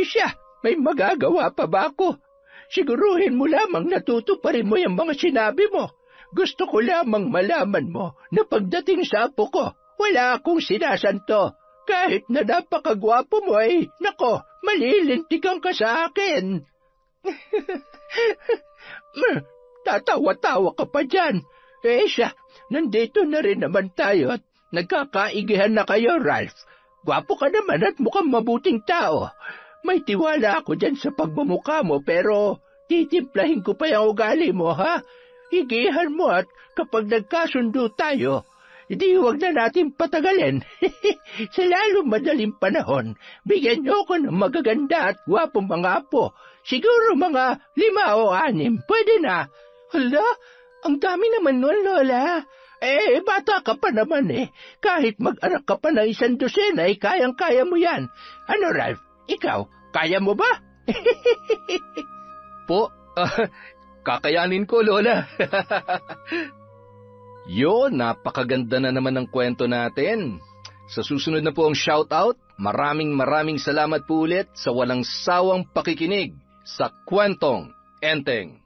Siya, may magagawa pa ba ako? Siguruhin mo lamang natutuparin mo yung mga sinabi mo. Gusto ko lamang malaman mo na pagdating sa apo ko, wala akong sinasanto. Kahit na napakagwapo mo nako, malilintikan ka sa akin. Tatawa-tawa ka pa dyan. Siya, nandito na rin naman tayo at nagkakaigihan na kayo, Ralph. Gwapo ka naman at mukhang mabuting tao. May tiwala ako dyan sa pagmumukha mo pero titimplahin ko pa yung ugali mo, ha? Higihan mo at kapag nagkasundo tayo, hindi huwag na natin patagalin. Sa lalong madaling panahon, bigyan niyo ko ng magaganda at gwapong mga apo. Siguro mga 5 o 6, pwede na.
Hala, ang dami naman nun, Lola.
Bata ka pa naman Kahit mag-anak ka pa ng 100, kayang-kaya mo yan. Ano, Ralph? Ikaw, kaya mo ba?
Po, kakayanin ko, Lola. Napakaganda na naman ng kwento natin. Sa susunod na po ang shoutout, maraming salamat po ulit sa walang sawang pakikinig sa Kwentong Enteng.